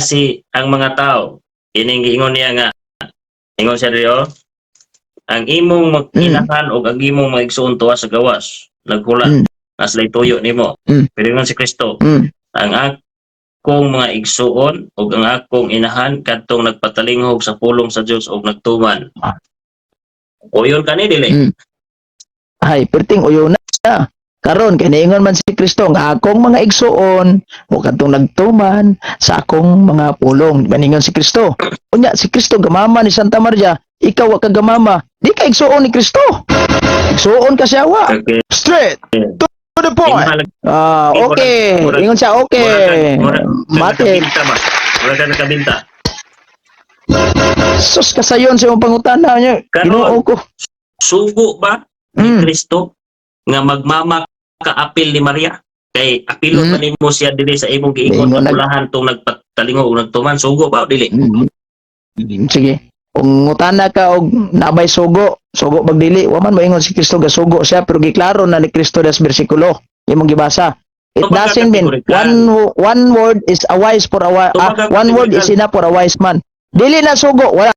ang mga tao. Ining giingon niya nga ingon siya dito, ang imong mag-inahan o ang imong maigsuon tuwa sa gawas. Naghula. Mm. Naslay tuyo nimo. Mm. Pero ingon si Kristo, Mm. ang akong mga igsuon o ang akong inahan kadtong nagpatalingog sa pulong sa Dios o nagtuman. O yun kani dili. Mm. Ay, perting uyo na. Karon kay niingon man si Kristo nga akong mga igsuon o kadtong nagtuman sa akong mga pulong. Maningon si Kristo. Unya si Kristo gamama ni Santa Maria, ikaw wa ka gamama. Di ka igsuon ni Kristo. Igsuon ka siya wa. Okay. Straight to the point. Okay. Ingon siya okay. Mate. Wala ka nakabinta. Sus kasayon sa imong pangutana niya. Ginoo ko. Sugo ba ni Mm. Kristo nga magmama ka-apil ni Maria? Kay apilon man nimo siya dili sa imong giingon Ingon na- kapulahan tong nagpatalingog o nagtuman. Sugo ba o dili? Sige. Kung ngutana ka og nabay sugo pagdili, wa man moingon si Kristo ga sugo siya pero giklaro na ni Kristo das bersikulo. Imong gibasa. It Tumaga doesn't mean kategorikal. one word is a wise for a Tumaga one word is kategorikal. enough for a wise man. Dili na sugo, wala.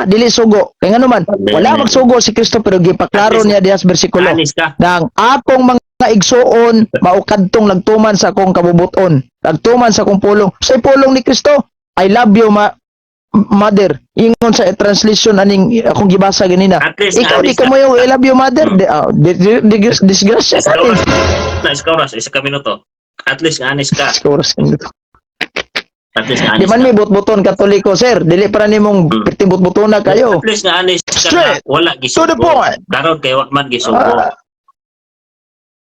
Dili sugo. Kaya nga naman, wala magsugo si Kristo pero gipaklaro niya diha sa bersikulo. Anis ka. Dang akong mga igsuon maukadtong nagtuman sa akong kabubuton. Nagtuman sa akong pulong. Sa pulong ni Kristo, I love you mother. Ingon sa translation aning akong gibasa ganina. At least Ikaw di anis ka mo yung I love you mother. Disgrasya ka ni. Na iskoras isa ka minuto. At least nga anis ka. Skoras ka nito. At least nga Di anis man ka. may butbuton katoliko sir. Dili para nimong perting butbuton na kayo. At least nga anis ka na Straight wala to gisugo. the point. Karon kay wa man gisugo. Ah,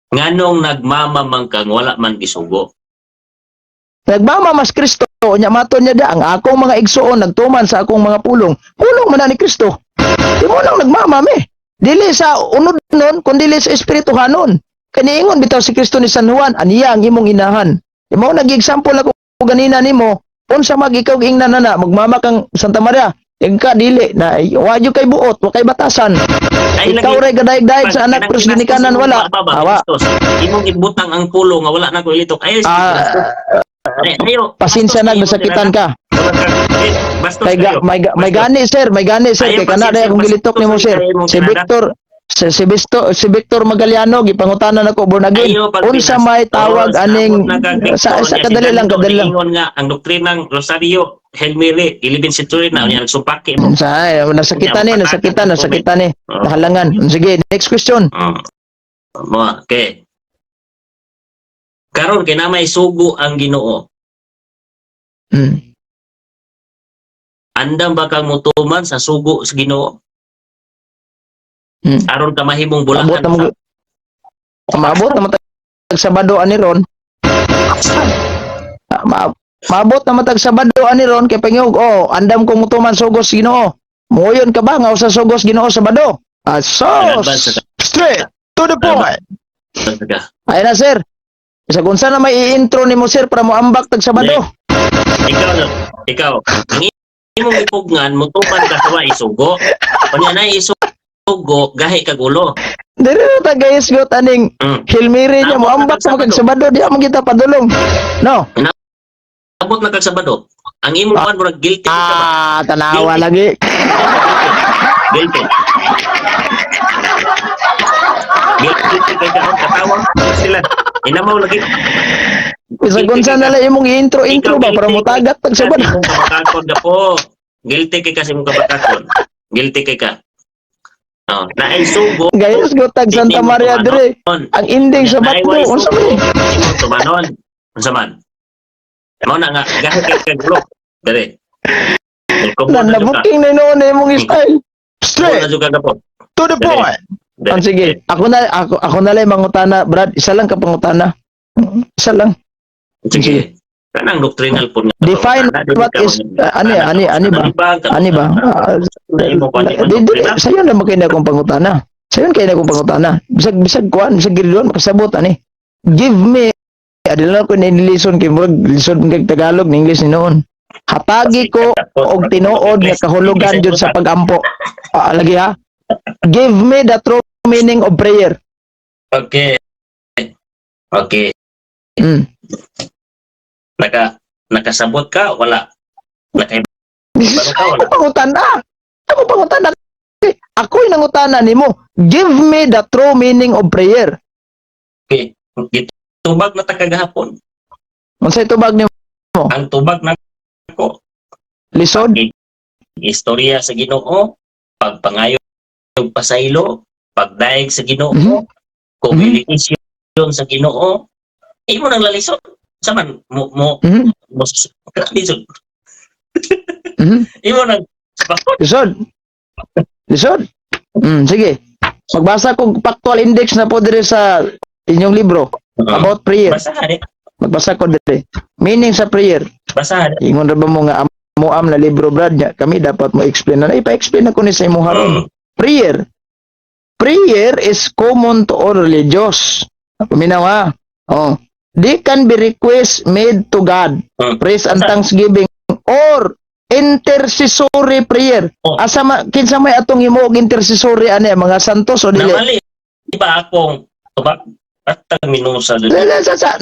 Nganong nagmamamang kang wala man gisugo. Nagmama mas Kristo, nya maton niya da ang akong mga igsuon nagtuman sa akong mga pulong. Pulong man na ni Kristo. Di mo lang nagmama me. Dili sa unod nun, kundi dili sa espirituhanon. Kaniingon bitaw si Kristo ni San Juan, aniya ang imong inahan. Di mo nag-example ako ganina nimo, unsa mag ikaw giingnan na magmama kang Santa Maria. Ika dili na wadyo kay buot, wa kay batasan. Ikaw ray gadayeg-dayeg sa anak pero sa ginikanan wala. Awa. Imong ibutang ang pulo nga wala na ko ilitok. Ayo. Pasensya na nasakitan ka. Bastos Kay kayo. may gani sir kay kana day akong gilitok nimo sir. Si Victor Magaliano gipangutanan ako born again. Ayo, pag Unsa may tawag pinastos, aning abot na kang sa Victor, kadali lang niya, kadali lang. ingon nga ang doktrinang Rosario, Hail Mary, 11 century na niya nagsumpaki mo. Unsa nasakitan ni. Oh. Nahalangan. Sige, next question. Okay. Karon kay na may sugo ang Ginoo. Mm. Andam ba kang mutuman sa sugo sa Ginoo? Mm. Aron ka mahimong bulahan. Maabot na matag Sabado ani ron. Maabot na matag Sabado ani ron kay pangiyog andam kong mutuman sugos Ginoo. Moyon ka ba nga usa sugos Ginoo Sabado? Straight to the point. Ay na sir. Isa kung sana may i-intro ni mo sir para mo ambak tag Sabado. Ikaw. Ang imong ipugnan mutuman ka sa isugo. Kunya na isugo gahi kag ulo. Dili na ta guys got aning Hilmiri niya mo ambak sa kag Sabado di among kita padulong. No. Abot na kag Sabado. Ang imong man murag guilty ka ba? Tanawa lagi. Guilty. Guilty kay ka katawa sila. Inamaw lagi. Bisa gunsa na lang imong intro ba para mo tagat pag Kasi sabad. mong kabakakon ka po. Guilty kay kasi mong kabakakon. Guilty kay ka. Oh, naay sugo. Gayos gutag Santa Maria dire. Ang ending sa Batno, unsa man? Tumanon. Unsa man? Mo na nga gahit kay gulo. Dire. Na nabuking na noon imong style. Straight. Straight Na juga ka po. to the point. Ang sige, ako na lang mangutana, Brad. Isa lang ka pangutana. Isa lang. Sige. Kanang doctrinal po nga. Define what is ani ba? Sayo na makay na akong pangutana. Sayo kay na akong pangutana. Bisag kuan, bisag girilon makasabot ani. Give me adila ko na listen kay murag listen kay Tagalog ni English ni noon. Hatagi ko og tinuod nga kahulugan jud sa pagampo. Lagi ha. Give me the true meaning of prayer. Okay. Okay. Mm. Nakasabot ka wala? Nakaibago ka wala? Ako pangutana. Ako'y nangutana nimo. Give me the true meaning of prayer. Okay. Tubag na takagahapon. Unsay tubag nimo? Ang tubag na ko. Lisod? Istorya sa Ginoo, pagpangayo pasaylo, pagdaig sa Ginoo, Mhm. komunikasyon sa Ginoo. Imo nang lalisod. Saman mo Mhm. lisod. Mhm. Imo nang bakit? Lisod. Lisod. Sige. Magbasa kog factual index na po dire sa inyong libro about prayer. Basahan eh. Magbasa ko dire. Meaning sa prayer. Basahan. Ingon ra ba mo nga amuam na libro, Brad, niya kami dapat mo explain na. Ipa-explain ako ni sa imo haron. Prayer. Prayer is common to all religious. Paminaw ha. Oh. They can be requests made to God. Praise and thanksgiving or intercessory prayer. Oh. Asa kinsa may atong himuog intercessory ani mga santos o dili? Namali. Iba akong tubag at minusa dito.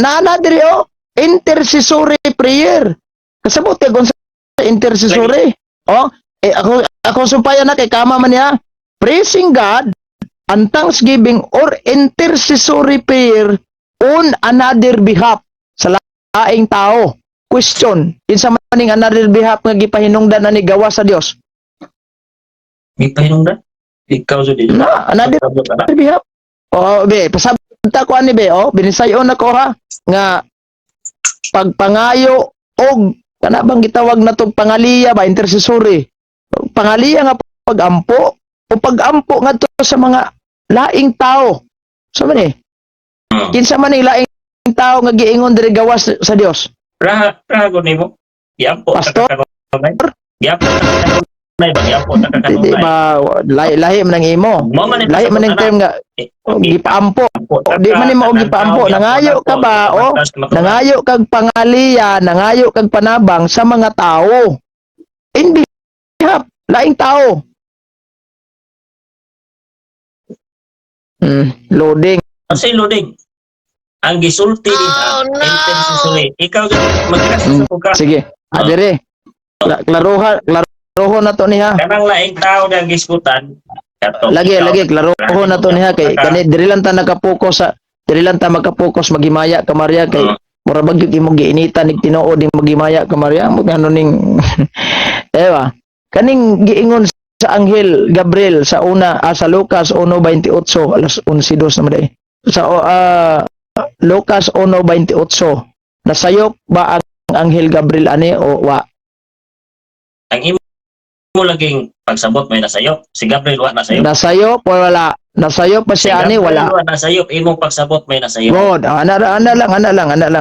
Naana diri o intercessory prayer. Kasabot kay sa intercessory. Oh, ako sumpayan na kay kama man niya. Praising God and thanksgiving or intercessory prayer on another behalf sa laing tao. Question, kinsa man ning another behalf nga gipahinungdan ani gawa sa Dios? May pahinungdan? Ikaw sa dito. Na, another behalf. Oh, be, pasabta ko ani be, oh, binisayon ako ha nga pagpangayo og kana bang gitawag na tong pangaliya ba intercessory. Pangaliya nga pagampo o pagampo ngadto sa mga laing tao. Sa man kinsa man ning laing tao nga giingon diri gawas sa Dios? Rago nimo. Yapo Pastor? Yapo Di ba lahi man ang imo. Lahi man ang term nga gipaampo. Di man nimo og gipaampo. Nangayo ka ba o? Nangayo kag pangaliya, nangayo kag panabang sa mga tao. In behalf laing tao. Loading. Kasi loading. Ang gisulti intercessory. Ikaw magkasa sa ka. Sige. Adire. Klaroho na to niya. Kanang laing tao nga giskutan. Lagi klaroho na to niya kay kani diri lang ta nakapokus sa diri lang ta makapokus magimaya ka Maria kay mura bagyud imo giinitan nig tinuod ning magimaya ka Maria mo ngano ning ewa kaning giingon sa anghel Gabriel sa sa Lucas 1:28 alas 11:02 naman day. Sa Lucas 1:28 nasayop ba ang anghel Gabriel ani o wa? Ang imo laging pagsabot may nasayop. Si Gabriel wa nasayop. Nasayop o wala? Nasayop pa siya ani wala? Nasayop imong pagsabot may nasayop. God, ana lang.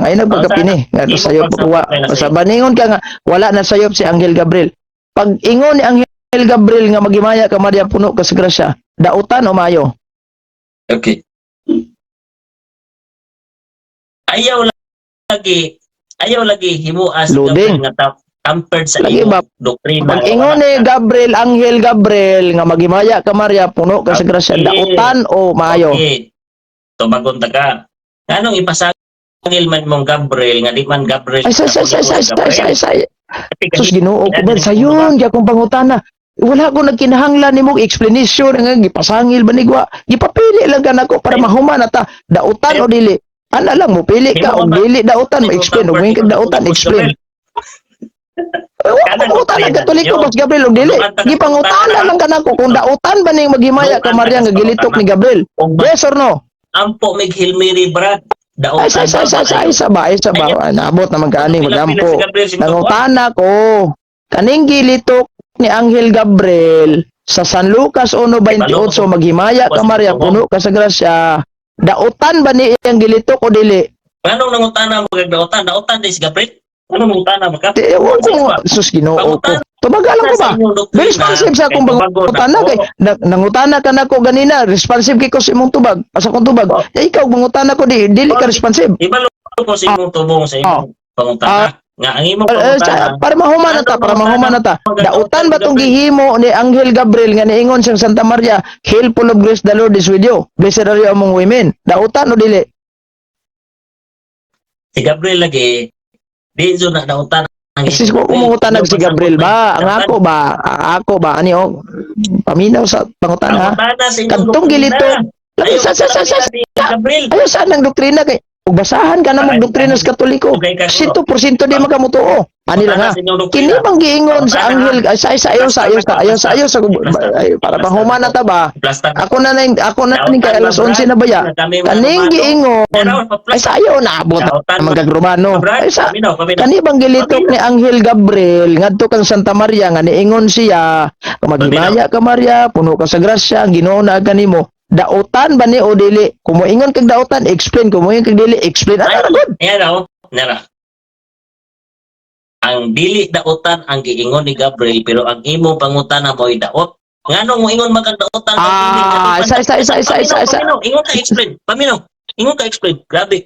Ay nagpagkapini. Nga nasayop wa. Sa baningon ka nga wala nasayop si anghel Gabriel. Pag ingon ni anghel Gabriel nga magimaya ka Maria puno ka sa grasya, dautan o mayo? Okay. Ayaw lagi himuas Loading. nga tampered sa Lagi ba? doktrina. Pag ingon ni Gabriel, anghel Gabriel nga magimaya ka Maria puno ka sa grasya, dautan o mayo? Okay. Tumagon ta ka. Anong ipasangil man mong Gabriel nga di man Gabriel. Ay say. Sus Ginoo ko ben sayon gyud akong pangutana. Wala ko nagkinahanglan nimo explanation nga gipasangil ba nigwa. Gipapili lang kanako para mahuman ata dautan o dili. Ana lang mo pili ka og dili dautan mo explain og kag dautan explain. Pangutan ang Katoliko Boss Gabriel og dili. Gipangutana lang kanako kung dautan ba ning maghimaya ka Maria nga gilitok ni Gabriel. Yes or no? Ampo mig Hilmiri Brad. Ay sa ba nabot naman kaning magampo. Nangutana ko kaning gilitok ni Anghel Gabriel sa San Lucas 1:28 maghimaya ka Maria puno ka sa grasya. Dautan ba ni iyang gilitok o dili? Anong nangutana mo kag dautan? Dautan di si Gabriel? Anong nangutana mo ka? Ewan ko, sus Ginoo ko. Tumagalan ko ba? Very responsive sa akong pangutana kay nangutana ka nako ganina, responsive kay ko sa imong tubag. Asa kong tubag. Ikaw mangutana ko dili ka responsive. Ibalo ko sa imong tubong sa imong pangutana. Nga ang imong pangutana. Para mahuman na ta. Dautan ba tong gihimo ni Anghel Gabriel nga niingon siyang Santa Maria, "Hail full of grace, the Lord is with you. Blessed are you among women." Dautan o dili? Si Gabriel lagi di jo na dautan. Isis ko kumungutan si Gabriel ba? Ako ba? Ani o? Paminaw sa pangutana. Kantong gilito. Labi sa Gabriel. Ayo saan ang doktrina kay basahan ka na mong doktrina sa Katoliko. 100% di makamutuo. Ani lang ha. Kini bang giingon sa Anghel ayo sa para mahuman na ta ba? Ako na ning kay alas 11 na baya. Kaning giingon ay sayo na abot magag Romano. Ay sa kani bang gilitok ni Anghel Gabriel ngadto kang Santa Maria nga niingon siya maghimaya ka Maria puno ka sa grasya ang Ginoo na kanimo. Dautan ba ni o dili? Kung moingon kag dautan, explain. Kung moingon kag dili, explain. Ano na good? Nara. Ang dili dautan ang giingon ni Gabriel pero ang imo pangutana mo'y daot. Nganong mo ingon magkadautan? Isa. Ingon ka explain. Paminaw. Ingon ka explain. Grabe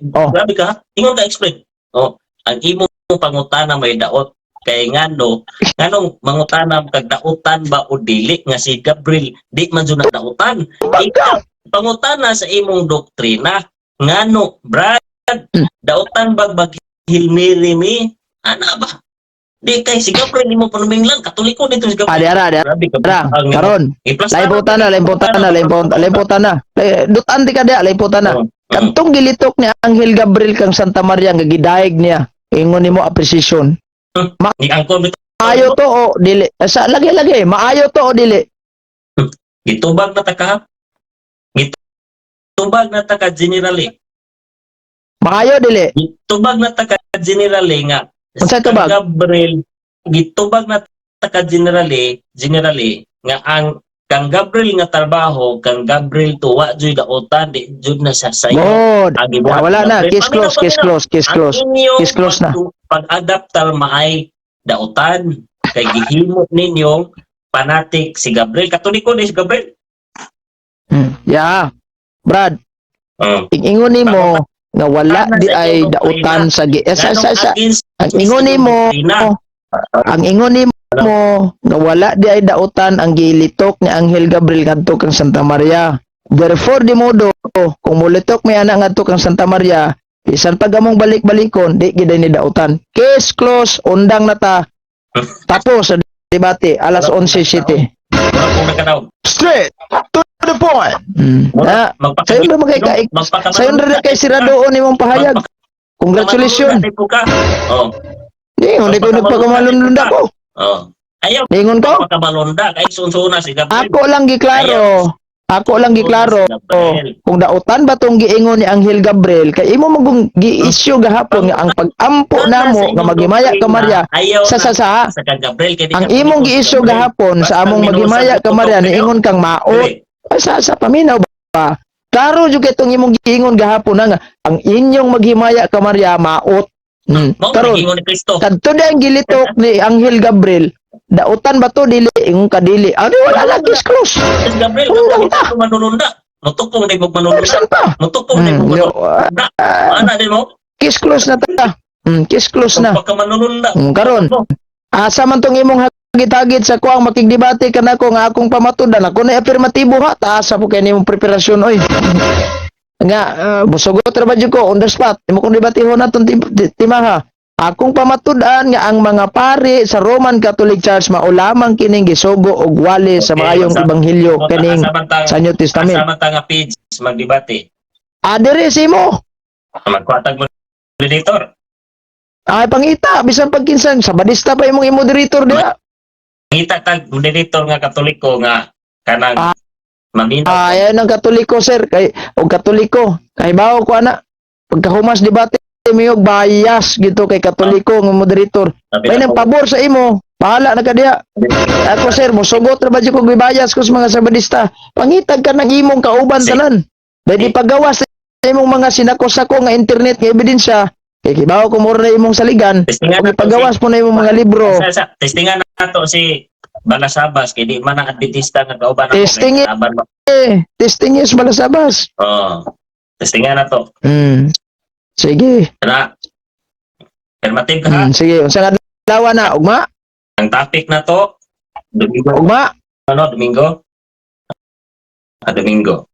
ka ha? Ingon ka explain. Ang imo pangutana may daot. Kay ngano, nganong mangutana kag dautan ba o dili nga si Gabriel di man jud dautan. Ikaw pangutana sa imong doktrina ngano Brad dautan ba Hilmiri mi ana ba di kay si Gabriel imo panuminglan Katoliko dito si Gabriel. Ada karon layputan na dutan di ka dia layputan na kantong gilitok ni Anghel Gabriel kang Santa Maria nga gidaig niya ingon nimo appreciation. Maayo to o dili? Sa lagi maayo to o dili? Gitubag na ta ka. Gitubag na ta ka generally. Maayo dili? Gitubag na ta ka generally nga. Unsa tubag? Gabriel gitubag na ta ka generally nga ang kang Gabriel nga trabaho kang Gabriel tuwa jud dautan di jud na sa sayo. Wala na case close na. Pag-adaptar maay dautan kay gihimo ninyo fanatic si Gabriel Katoliko ni si Gabriel. Brad. Ingon nimo nga wala di ay dautan sa ang ingon nimo nga wala di ay dautan ang gilitok ni Anghel Gabriel kadto kang Santa Maria. Therefore di modo kung mulitok may anak ngadto kang Santa Maria bisan pag among balik-balikon di gid ni dautan. Case close, undang na ta. Tapos sa debate alas 11 City. Straight to the point. Sayo ba sayo na kay siradoon imong pahayag. Congratulations. Hindi ko nagpakamalunlunda ko. Ayaw. Ningon ko? Pagkamalunda kay sunsuna si Gabriel. Ako lang giklaro kung dautan ba tong giingon ni Anghel Gabriel kay imo magong gi-issue gahapon nga ang pag-ampo namo nga maghimaya ka Maria sa Gabriel kay ang imong gi-issue gahapon sa among maghimaya ka Maria niingon kang maot sa paminaw ba klaro jud kay tong imong giingon gahapon nga ang inyong maghimaya ka Maria maot karon kadto ang gilitok ni Anghel Gabriel dautan ba to dili ingon ka dili wala lang disclose Gabriel ko manununda mutukong di mo manununda mutukong di mo manununda ana din mo case close na ta case close na pagka manununda karon asa man tong imong hagit-hagit sa kuang makigdebate kanako nga akong pamatudan ako na afirmatibo ha taas po kay nimong preparasyon oy nga busugot ra ba jud ko on the spot imo kong debatehon naton timaha. Akong pamatudan nga ang mga pari sa Roman Catholic Church mao lamang kining gisugo og wali sa maayong ebanghelyo kaning sa New Testament. Samantang nga page magdebate. Adere simo. Magkwatag moderator. Ay, pangita, bisan pagkinsan, sabadista pa imong i-moderator diya. Kita tag moderator nga Katoliko nga kanang maminaw. Ayan ang Katoliko, sir. O Katoliko. Kay bawo ko, ana. Pagkahumas debate, miyog bias gito kay Katoliko ng moderator. May nang pabor sa imo. Bahala na ka diya. Ako, sir, musugot na ba dyan kung bias ko sa mga sabadista? Pangitag ka ng imong kauban tanan. Dahil paggawas sa imong mga sinako-sako nga internet nga ebidensya, kay kibaw ko mura na imong saligan, kung ipagawas po na imong mga libro. Testingan na to si Balasabas, kay di man ang adventista nga kauban ako. Testing Testing is Balasabas. Testingan na to. Sige. Kana, permative ka ha? Sige, unsa nga dawa na, ugma? Ang topic na to, Domingo. Ugma? Domingo? Domingo.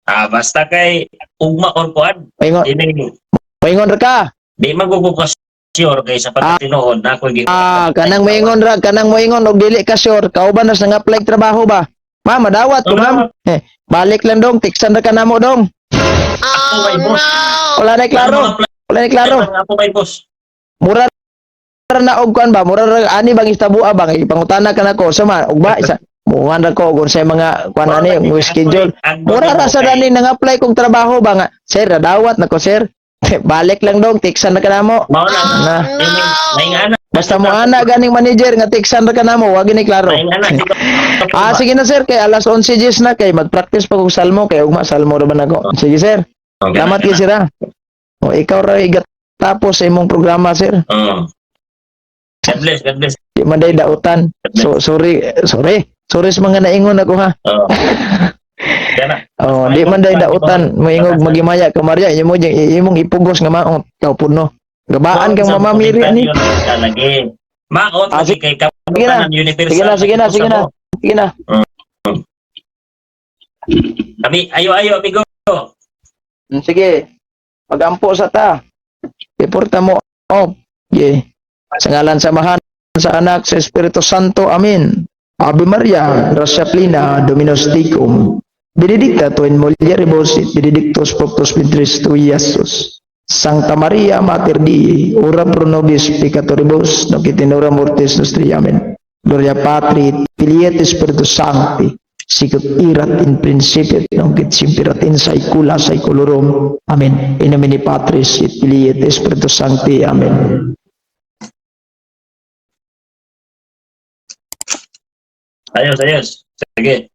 Basta kay ugma or kuan. Maingon ra ka. Di magbubukas sure kay sa pagtinood na ako kanang maingon ra, kanang moingon og dili ka sure, kauban na sa nga apply trabaho ba? Ma'am, madawat ko ma'am. Balik lang dong, tiksan ra ka namo dong. Wala na klaro. Wala na klaro. Ako kay boss. Mura na og kuan ba? Mura ra ani bang istabua bang ipangutana ka nako sama ugba isa. Muhan ra ko kung sa mga kuan ani yung schedule. Mura ra sa dani nang apply kong trabaho ba nga. Sir, dawat nako sir. Balik lang dong, tiksan ra ka namo. Mao na. Basta mo ana ganing manager nga tiksan ra ka namo, wag ni klaro. Sige na sir, kay alas 11:10 na kay mag-practice pa kog salmo kay ugma salmo ra man ako. Sige sir. Salamat kay sir. O ikaw ra igat tapos sa imong programa sir. God bless, God bless. Di man day dautan. So sorry sa mga naingon ako ha. Di man day dautan, moingog magimaya ka Maria, imong ipugos nga maot kaw puno. Gabaan kang mamamiri ani. Maot kay kapunan universal. Sige na. Kami ayo amigo. Sige. Pagampo sa ta. Iporta mo. Sa ngalan samahan sa anak sa Espiritu Santo. Amen. Ave Maria, gracia plena, Dominus tecum. Benedicta tu in mulieribus et benedictus fructus ventris tui, Iesus. Sancta Maria Mater Dei, ora pro nobis peccatoribus, nunc et in hora mortis nostri. Amen. Gloria Patri, Filii et Spiritus Sancti, sicut erat in principio et nunc et semper et in saecula saeculorum. Amen. In nomine Patris et Filii et Spiritus Sancti. Amen. Ayos. Sige.